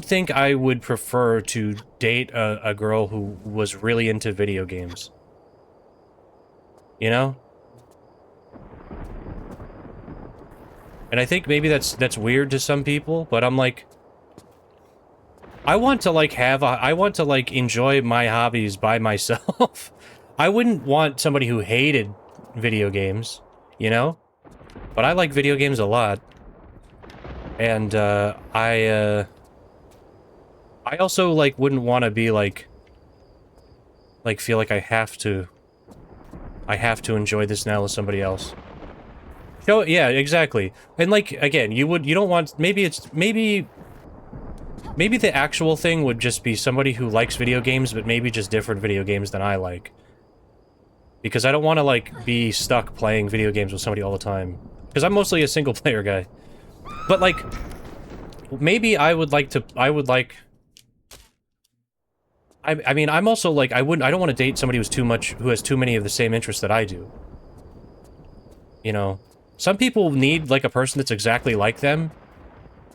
Speaker 1: think I would prefer to date a girl who was really into video games. You know? And I think maybe that's weird to some people, but I'm like, I want to like enjoy my hobbies by myself. I wouldn't want somebody who hated video games, you know? But I like video games a lot. And I also like wouldn't want to be like feel like I have to enjoy this now with somebody else. So yeah, exactly. And like again, you don't want, maybe the actual thing would just be somebody who likes video games, but maybe just different video games than I like. Because I don't want to, like, be stuck playing video games with somebody all the time. Because I'm mostly a single-player guy. But, like, maybe I would like... I mean, I'm also, like, I don't want to date somebody who has too many of the same interests that I do. You know? Some people need, like, a person that's exactly like them.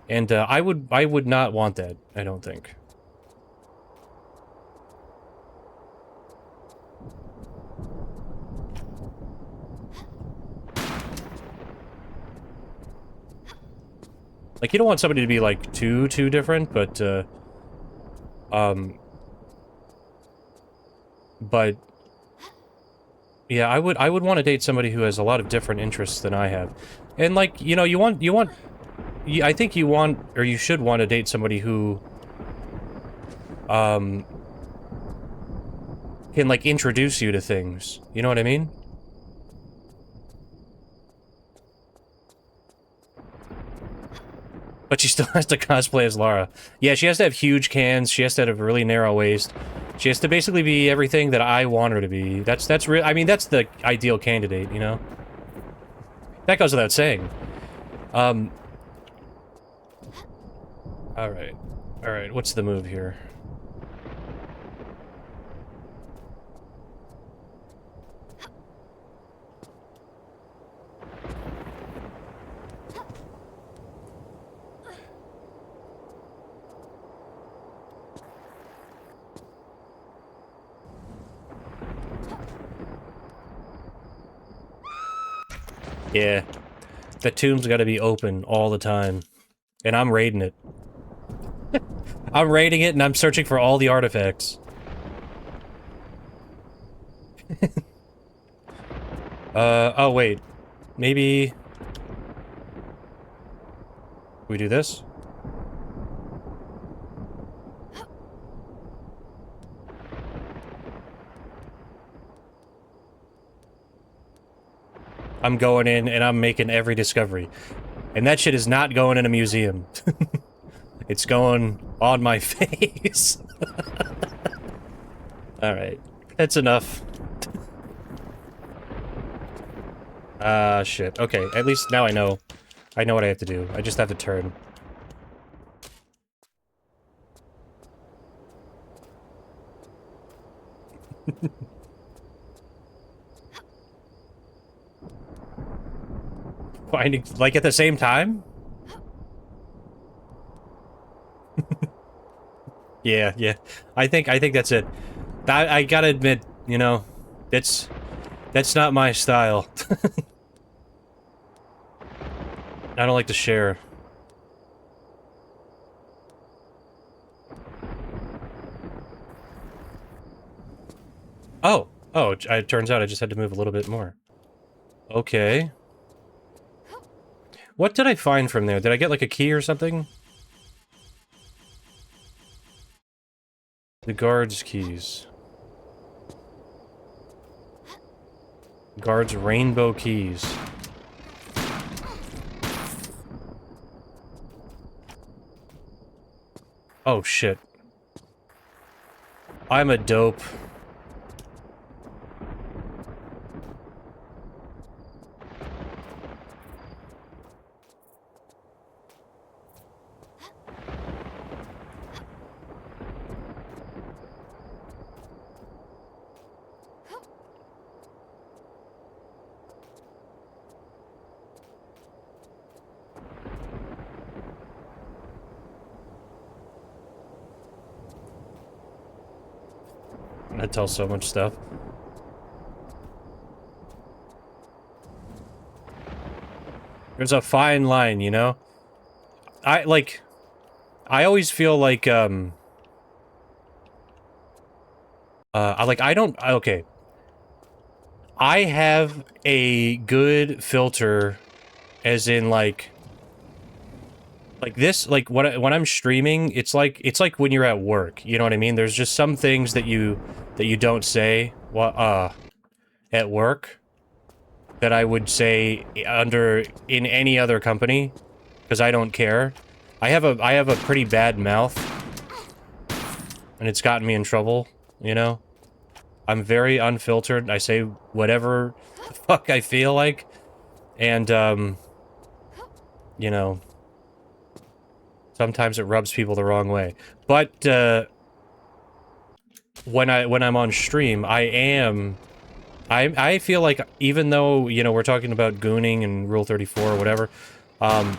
Speaker 1: And, I would not want that, I don't think. Like, you don't want somebody to be, like, too different, but, yeah, I would want to date somebody who has a lot of different interests than I have. And, like, you know, I think you want, or you should want to date somebody who, can, like, introduce you to things. You know what I mean? But she still has to cosplay as Lara. Yeah, she has to have huge cans, she has to have a really narrow waist. She has to basically be everything that I want her to be. That's real. I mean, that's the ideal candidate, you know? That goes without saying. Alright. Alright, what's the move here? Yeah. The tomb's gotta be open all the time. And I'm raiding it. I'm raiding it and I'm searching for all the artifacts. Oh wait. Maybe... we do this? I'm going in and I'm making every discovery. And that shit is not going in a museum. It's going on my face. Alright. That's enough. Shit. Okay, at least now I know. I know what I have to do. I just have to turn. Finding, like, at the same time? Yeah. I think that's it. I gotta admit, you know, that's not my style. I don't like to share. Oh, it turns out I just had to move a little bit more. Okay. What did I find from there? Did I get, like, a key or something? The guard's keys. Guard's rainbow keys. Oh, shit. I'm a dope. That tells so much stuff. There's a fine line, you know? I always feel like, okay. I have a good filter, as in, like this, like, when I'm streaming, it's like when you're at work, you know what I mean? There's just some things that you don't say, at work, that I would say in any other company, because I don't care. I have a pretty bad mouth, and it's gotten me in trouble, you know? I'm very unfiltered. I say whatever the fuck I feel like, and, you know, sometimes it rubs people the wrong way. But, when I'm on stream, I feel like, even though, you know, we're talking about gooning and Rule 34 or whatever, I'm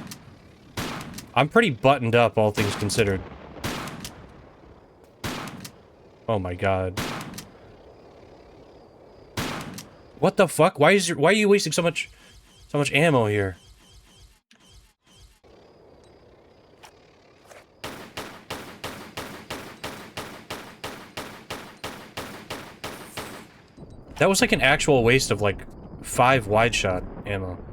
Speaker 1: pretty buttoned up, all things considered. Oh my god. What the fuck? Why are you wasting so much ammo here? That was like an actual waste of like 5 wide shot ammo.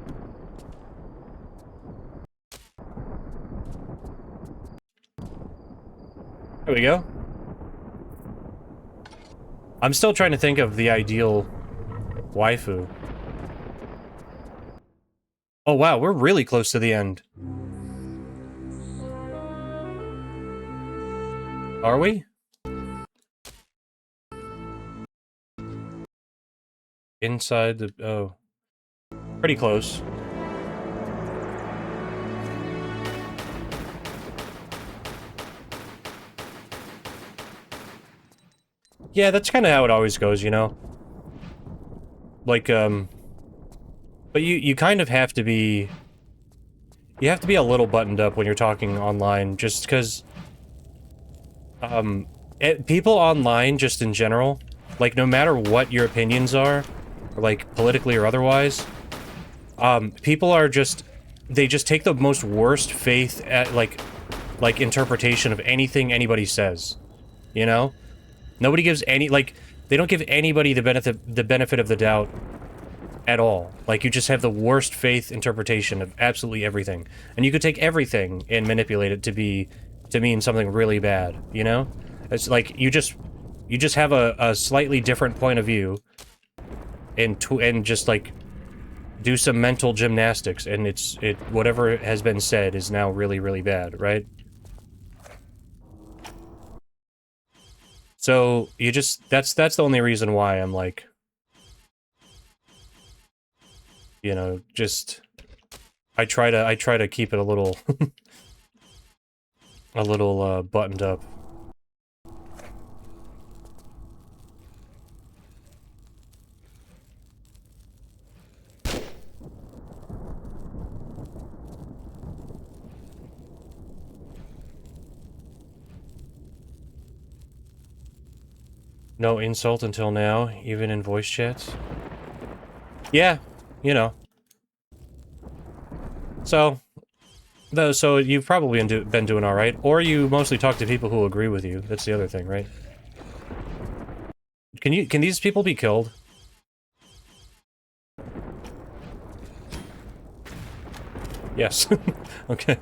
Speaker 1: There we go. I'm still trying to think of the ideal waifu. Oh wow, we're really close to the end. Are we? Inside the... oh. Pretty close. Yeah, that's kind of how it always goes, you know? Like, but you kind of have to be... you have to be a little buttoned up when you're talking online, just because... people online, just in general, like, no matter what your opinions are, or, like, politically or otherwise, people are just... they just take the most worst faith at, like, interpretation of anything anybody says. You know? Nobody gives any, like, they don't give anybody the benefit of the doubt at all. Like, you just have the worst faith interpretation of absolutely everything. And you could take everything and manipulate it to mean something really bad, you know? It's like, you just have a slightly different point of view, and just, like, do some mental gymnastics, and whatever has been said is now really, really bad, right? So, you just, that's the only reason why I'm like, you know, just, I try to keep it a little, buttoned up. No insult until now, even in voice chats. Yeah, you know. So you've probably been doing alright, or you mostly talk to people who agree with you. That's the other thing, right? Can these people be killed? Yes. Okay.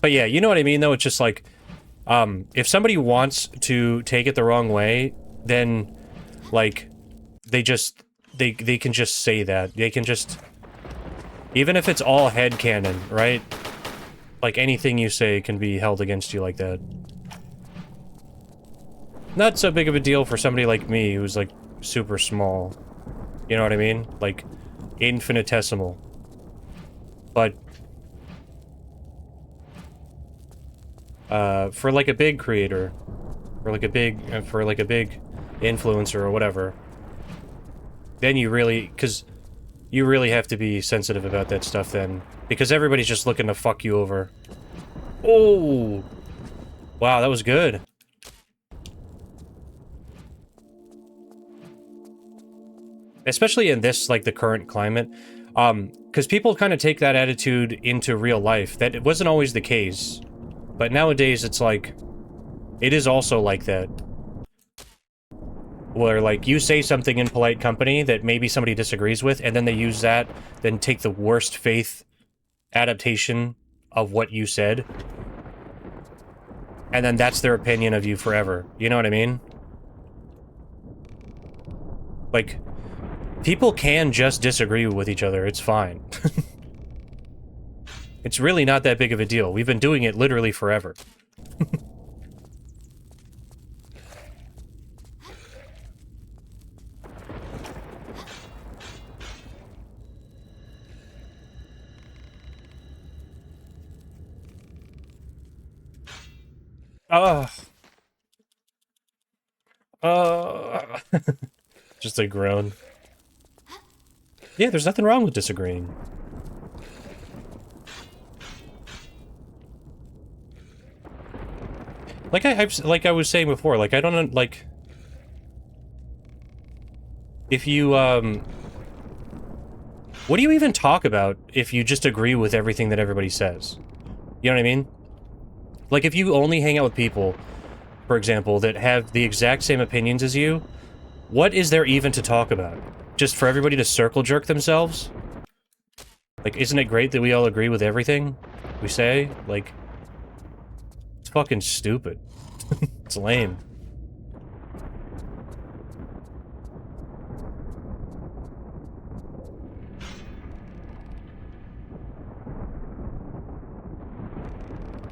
Speaker 1: But yeah, you know what I mean, though? It's just like, if somebody wants to take it the wrong way, then, like, they can just say that. They can just... even if it's all headcanon, right? Like, anything you say can be held against you like that. not so big of a deal for somebody like me who's like super small. You know what I mean? Like infinitesimal. But for like a big creator, for like a big influencer or whatever, then you really, because you really have to be sensitive about that stuff then, because everybody's just looking to fuck you over. Oh, wow, that was good. Especially in this, like, the current climate, because people kind of take that attitude into real life. That it wasn't always the case, but nowadays it's like, it is also like that. Where, like, you say something in polite company that maybe somebody disagrees with, and then they use that, then take the worst faith adaptation of what you said, and then that's their opinion of you forever. You know what I mean? Like, people can just disagree with each other, it's fine. It's really not that big of a deal. We've been doing it literally forever. Just a groan. Yeah, there's nothing wrong with disagreeing. Like like I was saying before, like I don't like if you what do you even talk about if you just agree with everything that everybody says? You know what I mean? Like if you only hang out with people, for example, that have the exact same opinions as you, what is there even to talk about? Just for everybody to circle jerk themselves? Like, isn't it great that we all agree with everything we say? Like, it's fucking stupid. It's lame.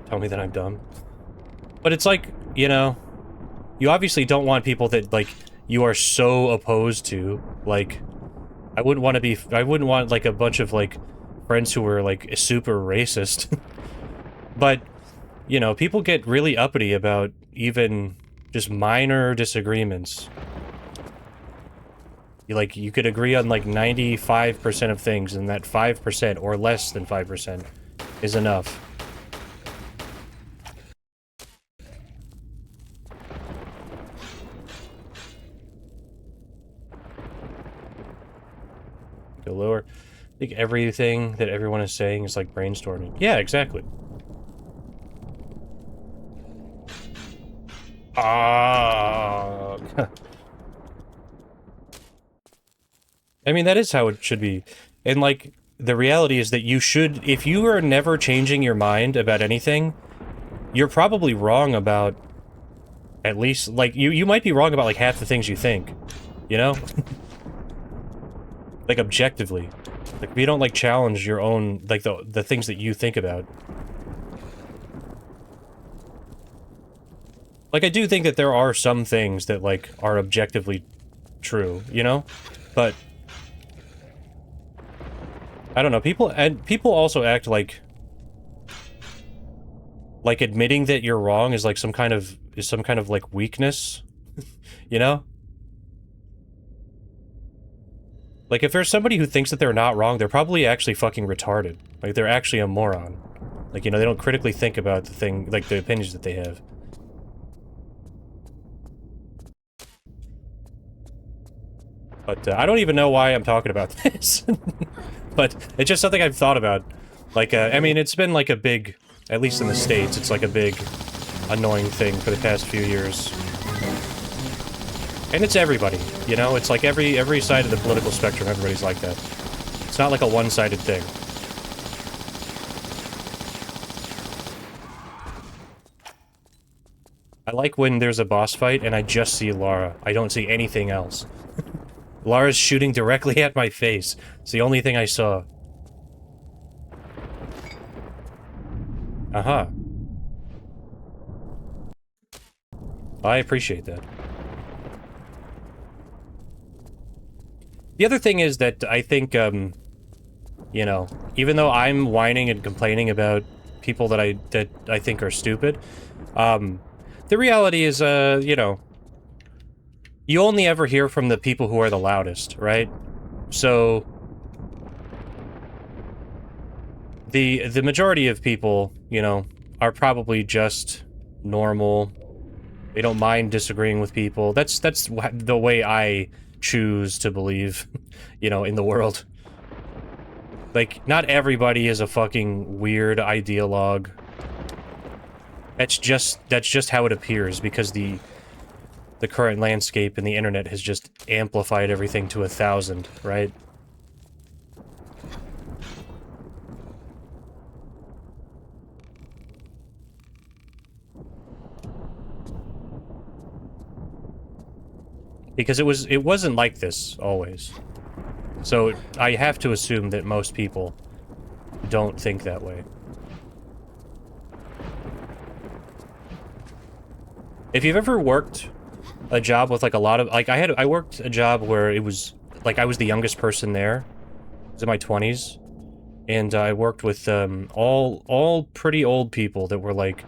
Speaker 1: Tell me that I'm dumb. But it's like, you know, you obviously don't want people that, like, you are so opposed to. Like, I wouldn't want, like, a bunch of, like, friends who were, like, super racist. But, you know, people get really uppity about even just minor disagreements. You could agree on, like, 95% of things, and that 5%, or less than 5%, is enough. Go lower. I think everything that everyone is saying is like brainstorming. Yeah, exactly. Ah. I mean, that is how it should be. And like, the reality is that you should, if you are never changing your mind about anything, you're probably wrong about, at least, like, you might be wrong about like half the things you think. You know? Like, objectively. Like, if you don't, like, challenge your own, like, the things that you think about. Like, I do think that there are some things that, like, are objectively true, you know? But I don't know, people also act like admitting that you're wrong is, like, some kind of, like, weakness, you know? Like, if there's somebody who thinks that they're not wrong, they're probably actually fucking retarded. Like, they're actually a moron. Like, you know, they don't critically think about the thing, like, the opinions that they have. But, I don't even know why I'm talking about this. But, it's just something I've thought about. Like, I mean, it's been, like, a big, at least in the States, it's, like, a big, annoying thing for the past few years. And it's everybody, you know? It's like every side of the political spectrum, everybody's like that. It's not like a one-sided thing. I like when there's a boss fight and I just see Lara. I don't see anything else. Lara's shooting directly at my face. It's the only thing I saw. Uh-huh. I appreciate that. The other thing is that I think, you know, even though I'm whining and complaining about people that I think are stupid, the reality is, you know, you only ever hear from the people who are the loudest, right? So the majority of people, you know, are probably just normal. They don't mind disagreeing with people. That's the way I choose to believe, you know, in the world. Like, not everybody is a fucking weird ideologue. That's just how it appears, because the current landscape and the internet has just amplified everything to 1,000, right? Because it wasn't like this always. So I have to assume that most people don't think that way. If you've ever worked a job with like a lot of like I worked a job where it was like I was the youngest person there. I was in my 20s, and I worked with all pretty old people that were like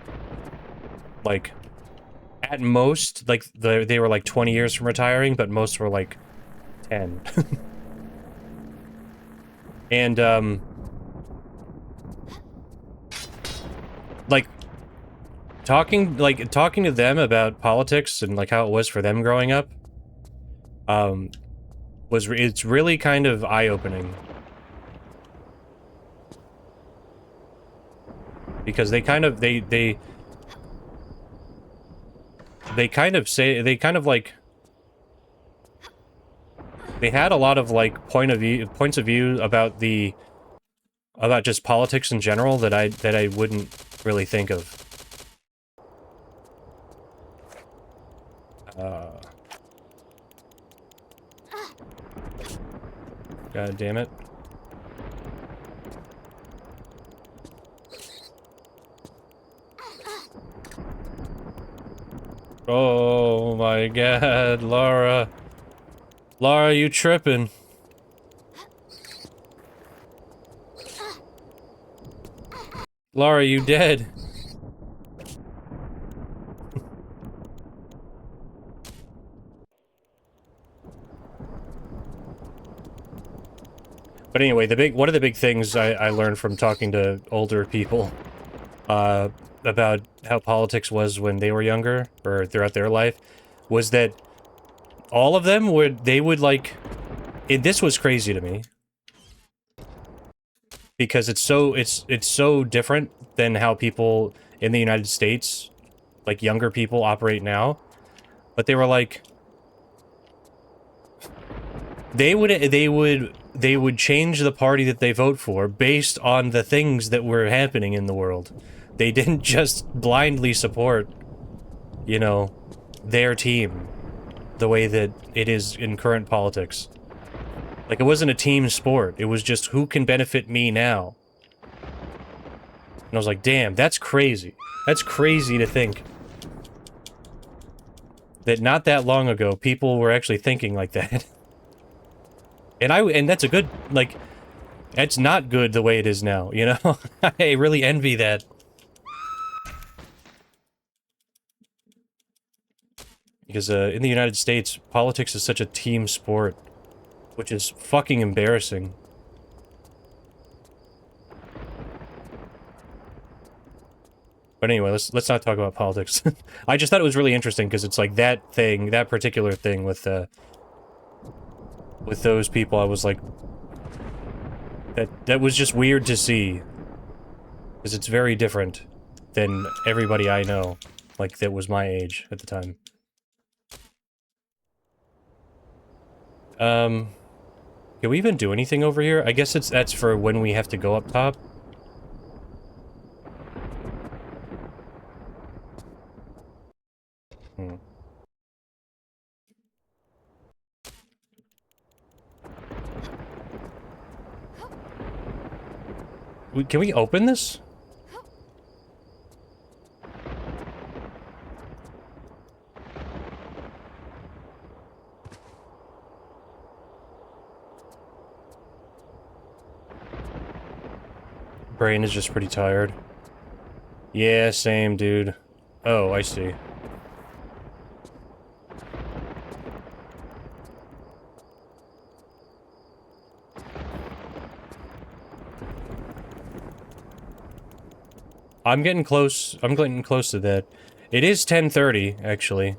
Speaker 1: at most like they were like 20 years from retiring, but most were like 10. And like talking to them about politics and like how it was for them growing up it's really kind of eye-opening, because they kind of they kind of say they kind of like they had a lot of like points of view about just politics in general that I wouldn't really think of. God damn it. Oh my god, Lara. Lara, you tripping. Lara, you dead. But anyway, one of the big things I learned from talking to older people about how politics was when they were younger, or throughout their life, was that all of them would like... this was crazy to me. Because it's so different than how people in the United States, like younger people, operate now. But they were like... They would change the party that they vote for based on the things that were happening in the world. They didn't just blindly support, you know, their team the way that it is in current politics. Like, it wasn't a team sport. It was just, who can benefit me now? And I was like, damn, that's crazy. That's crazy to think. That not that long ago, people were actually thinking like that. And that's a good, like, it's not good the way it is now, you know? I really envy that. Because, in the United States, politics is such a team sport, which is fucking embarrassing. But anyway, let's not talk about politics. I just thought it was really interesting, because it's like that particular thing with those people, I was like... That was just weird to see. Because it's very different than everybody I know, like, that was my age at the time. Can we even do anything over here? I guess that's for when we have to go up top. Can we open this? brain is just pretty tired. Yeah, same, dude. Oh, I see. I'm getting close to that. It is 10:30, actually.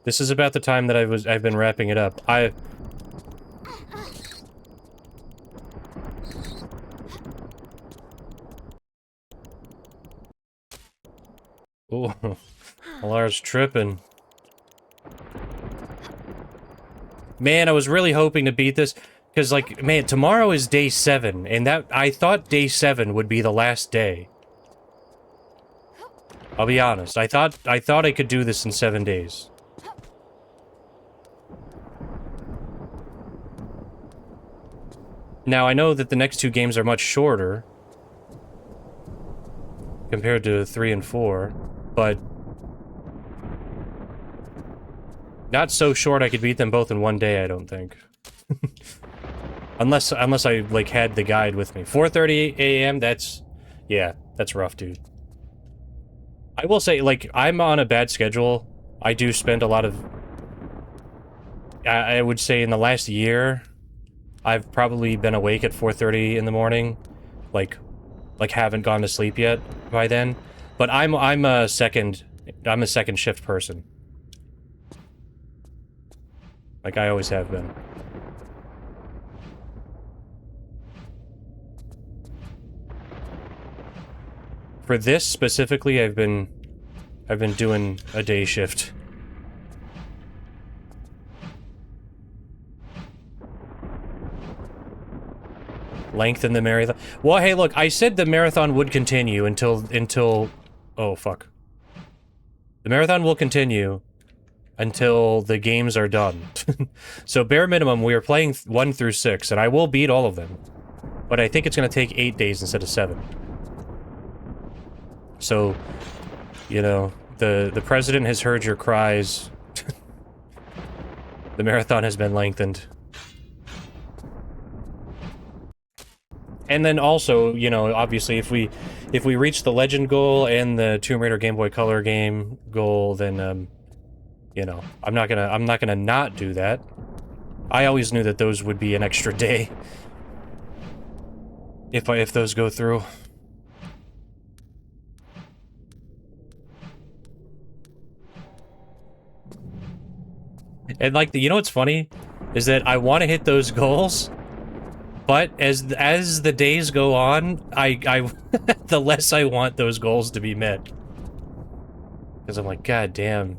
Speaker 1: This is about the time that I've been wrapping it up. Oh, Lara's tripping. Man, I was really hoping to beat this. Because, like, man, tomorrow is day 7, and I thought day 7 would be the last day. I'll be honest, I thought I could do this in 7 days. Now, I know that the next 2 games are much shorter compared to 3 and 4, but not so short I could beat them both in 1 day, I don't think. Unless I, like, had the guide with me. 4:30 a.m., yeah, that's rough, dude. I will say, like, I'm on a bad schedule. I do spend a lot of... I would say in the last year, I've probably been awake at 4:30 in the morning. Like haven't gone to sleep yet by then. But I'm a second shift person. Like I always have been. For this specifically, I've been doing a day shift. Lengthen the marathon. Well, hey, look, I said the marathon would continue until oh fuck. The marathon will continue until the games are done. So bare minimum, we are playing 1 through 6, and I will beat all of them. But I think it's going to take 8 days instead of 7. So, you know, the president has heard your cries. The marathon has been lengthened. And then also, you know, obviously if we reach the legend goal and the Tomb Raider Game Boy Color game goal, then you know, I'm not gonna not do that. I always knew that those would be an extra day if those go through. And like, you know what's funny is that I want to hit those goals, but as the days go on, I the less I want those goals to be met, because I'm like, God damn.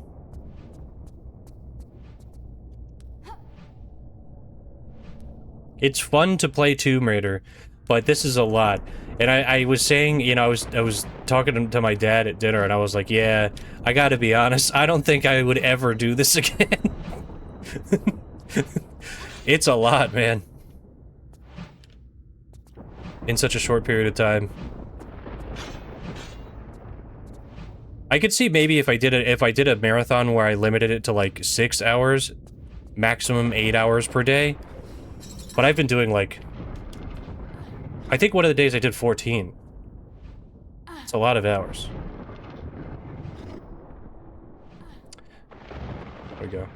Speaker 1: It's fun to play Tomb Raider, but this is a lot. And I was saying, you know, I was talking to my dad at dinner, and I was like, yeah, I gotta be honest, I don't think I would ever do this again. It's a lot, man. In such a short period of time. I could see maybe if I did a marathon where I limited it to like 6 hours, maximum 8 hours per day. But I've been doing like, I think one of the days I did 14. It's a lot of hours. There we go.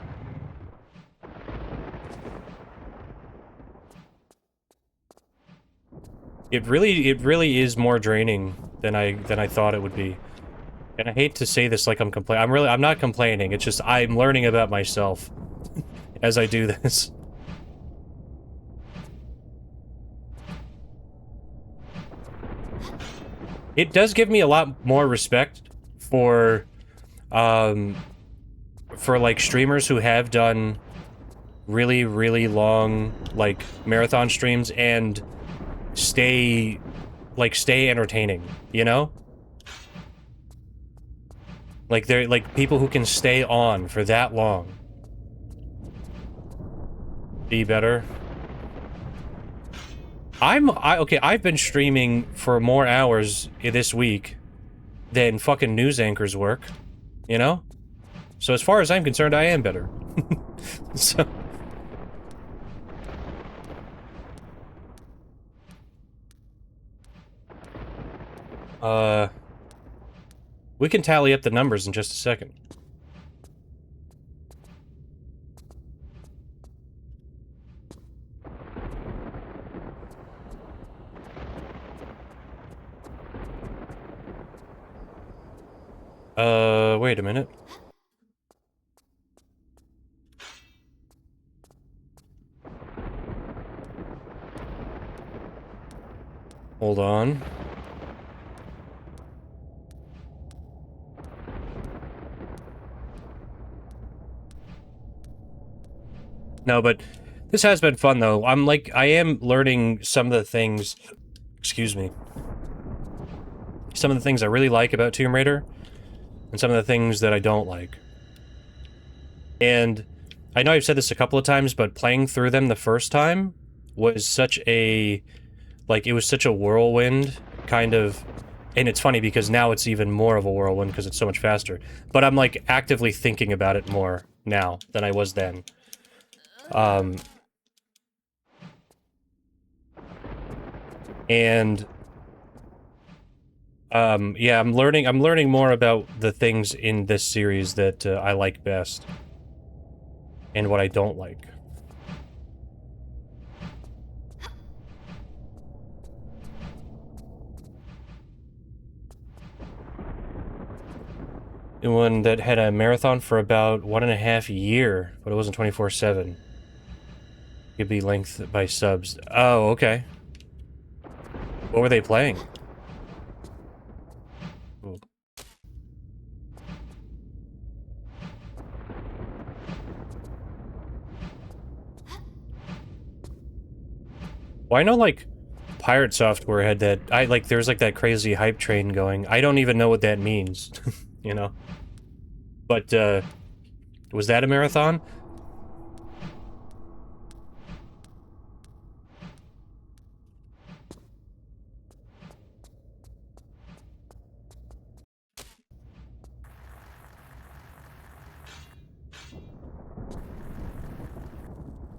Speaker 1: It really is more draining than I thought it would be. And I hate to say this like I'm complaining. I'm not complaining. It's just I'm learning about myself as I do this. It does give me a lot more respect for like streamers who have done really, really long like marathon streams and stay entertaining, you know? Like they're like people who can stay on for that long. Be better. Okay, I've been streaming for more hours this week than fucking news anchors work, you know? So as far as I'm concerned, I am better. So We can tally up the numbers in just a second. Wait a minute. Hold on. No, but this has been fun, though. I am learning some of the things... Excuse me. Some of the things I really like about Tomb Raider, and some of the things that I don't like. And I know I've said this a couple of times, but playing through them the first time was such a... Like, it was such a whirlwind, kind of... And it's funny because now it's even more of a whirlwind because it's so much faster. But I'm, like, actively thinking about it more now than I was then. Yeah, I'm learning more about the things in this series that I like best. And what I don't like. And one that had a marathon for about 1.5 years, but it wasn't 24/7. Could be length by subs. Oh, okay. What were they playing? Ooh. Well, I know, like, Pirate Software had that... there's, like, that crazy hype train going. I don't even know what that means, you know? But, was that a marathon?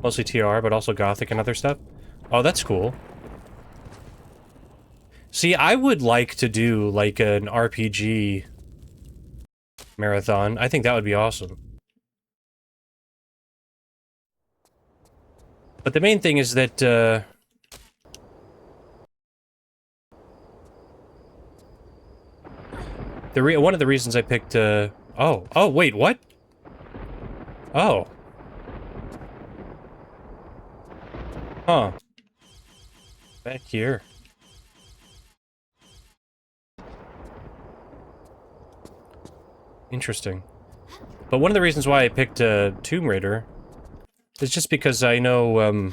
Speaker 1: Mostly TR, but also Gothic and other stuff? Oh, that's cool. See, I would like to do, like, an RPG marathon. I think that would be awesome. But the main thing is that, one of the reasons I picked, Oh, wait, what? Oh. Huh. Back here. Interesting. But one of the reasons why I picked, Tomb Raider is just because I know,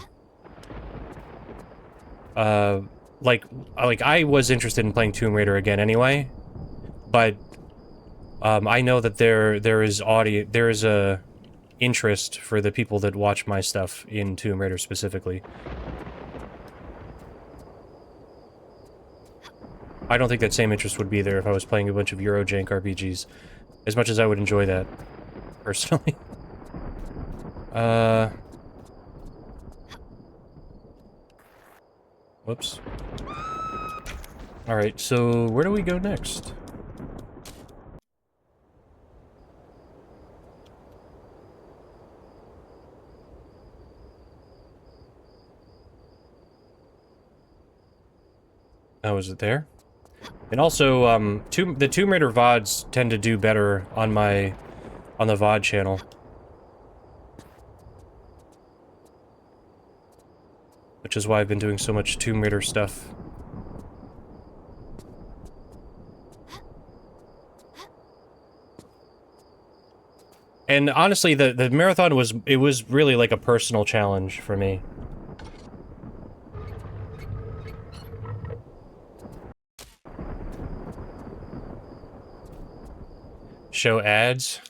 Speaker 1: I was interested in playing Tomb Raider again anyway, but, I know that there is a interest for the people that watch my stuff in Tomb Raider specifically. I don't think that same interest would be there if I was playing a bunch of Eurojank RPGs, as much as I would enjoy that, personally. Whoops. Alright, so where do we go next? Oh, is it there? And also, the Tomb Raider VODs tend to do better on the VOD channel. Which is why I've been doing so much Tomb Raider stuff. And honestly, the marathon was really like a personal challenge for me. Show ads.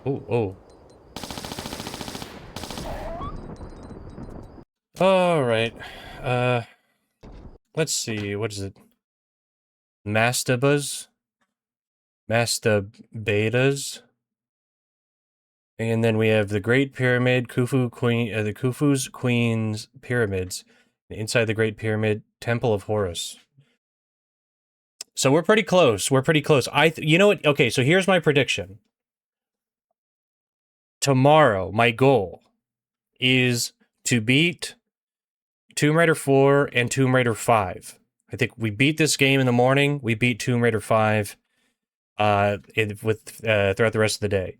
Speaker 1: Oh. Alright. Let's see, what is it? Mastabas? Mastabetas? And then we have the Great Pyramid, the Khufu's Queen's Pyramids. Inside the Great Pyramid, Temple of Horus. So we're pretty close. We're pretty close. You know what? Okay, so here's my prediction. Tomorrow, my goal is to beat Tomb Raider 4 and Tomb Raider 5. I think we beat this game in the morning. We beat Tomb Raider 5 throughout the rest of the day.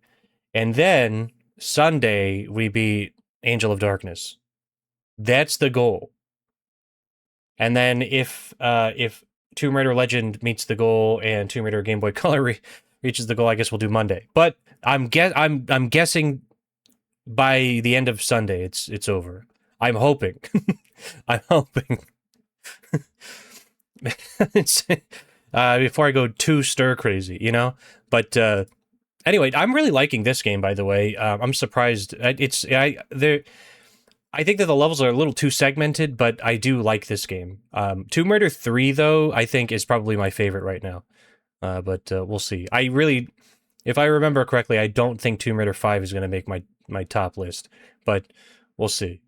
Speaker 1: And then Sunday, we beat Angel of Darkness. That's the goal. And then if Tomb Raider Legend meets the goal and Tomb Raider Game Boy Color reaches the goal, I guess we'll do Monday. But I'm guessing by the end of Sunday it's over. I'm hoping. I'm hoping. Before I go too stir crazy, you know? But anyway, I'm really liking this game, by the way. I'm surprised. I think that the levels are a little too segmented, but I do like this game. Tomb Raider 3, though, I think is probably my favorite right now. But we'll see. If I remember correctly, I don't think Tomb Raider 5 is going to make my top list, but we'll see.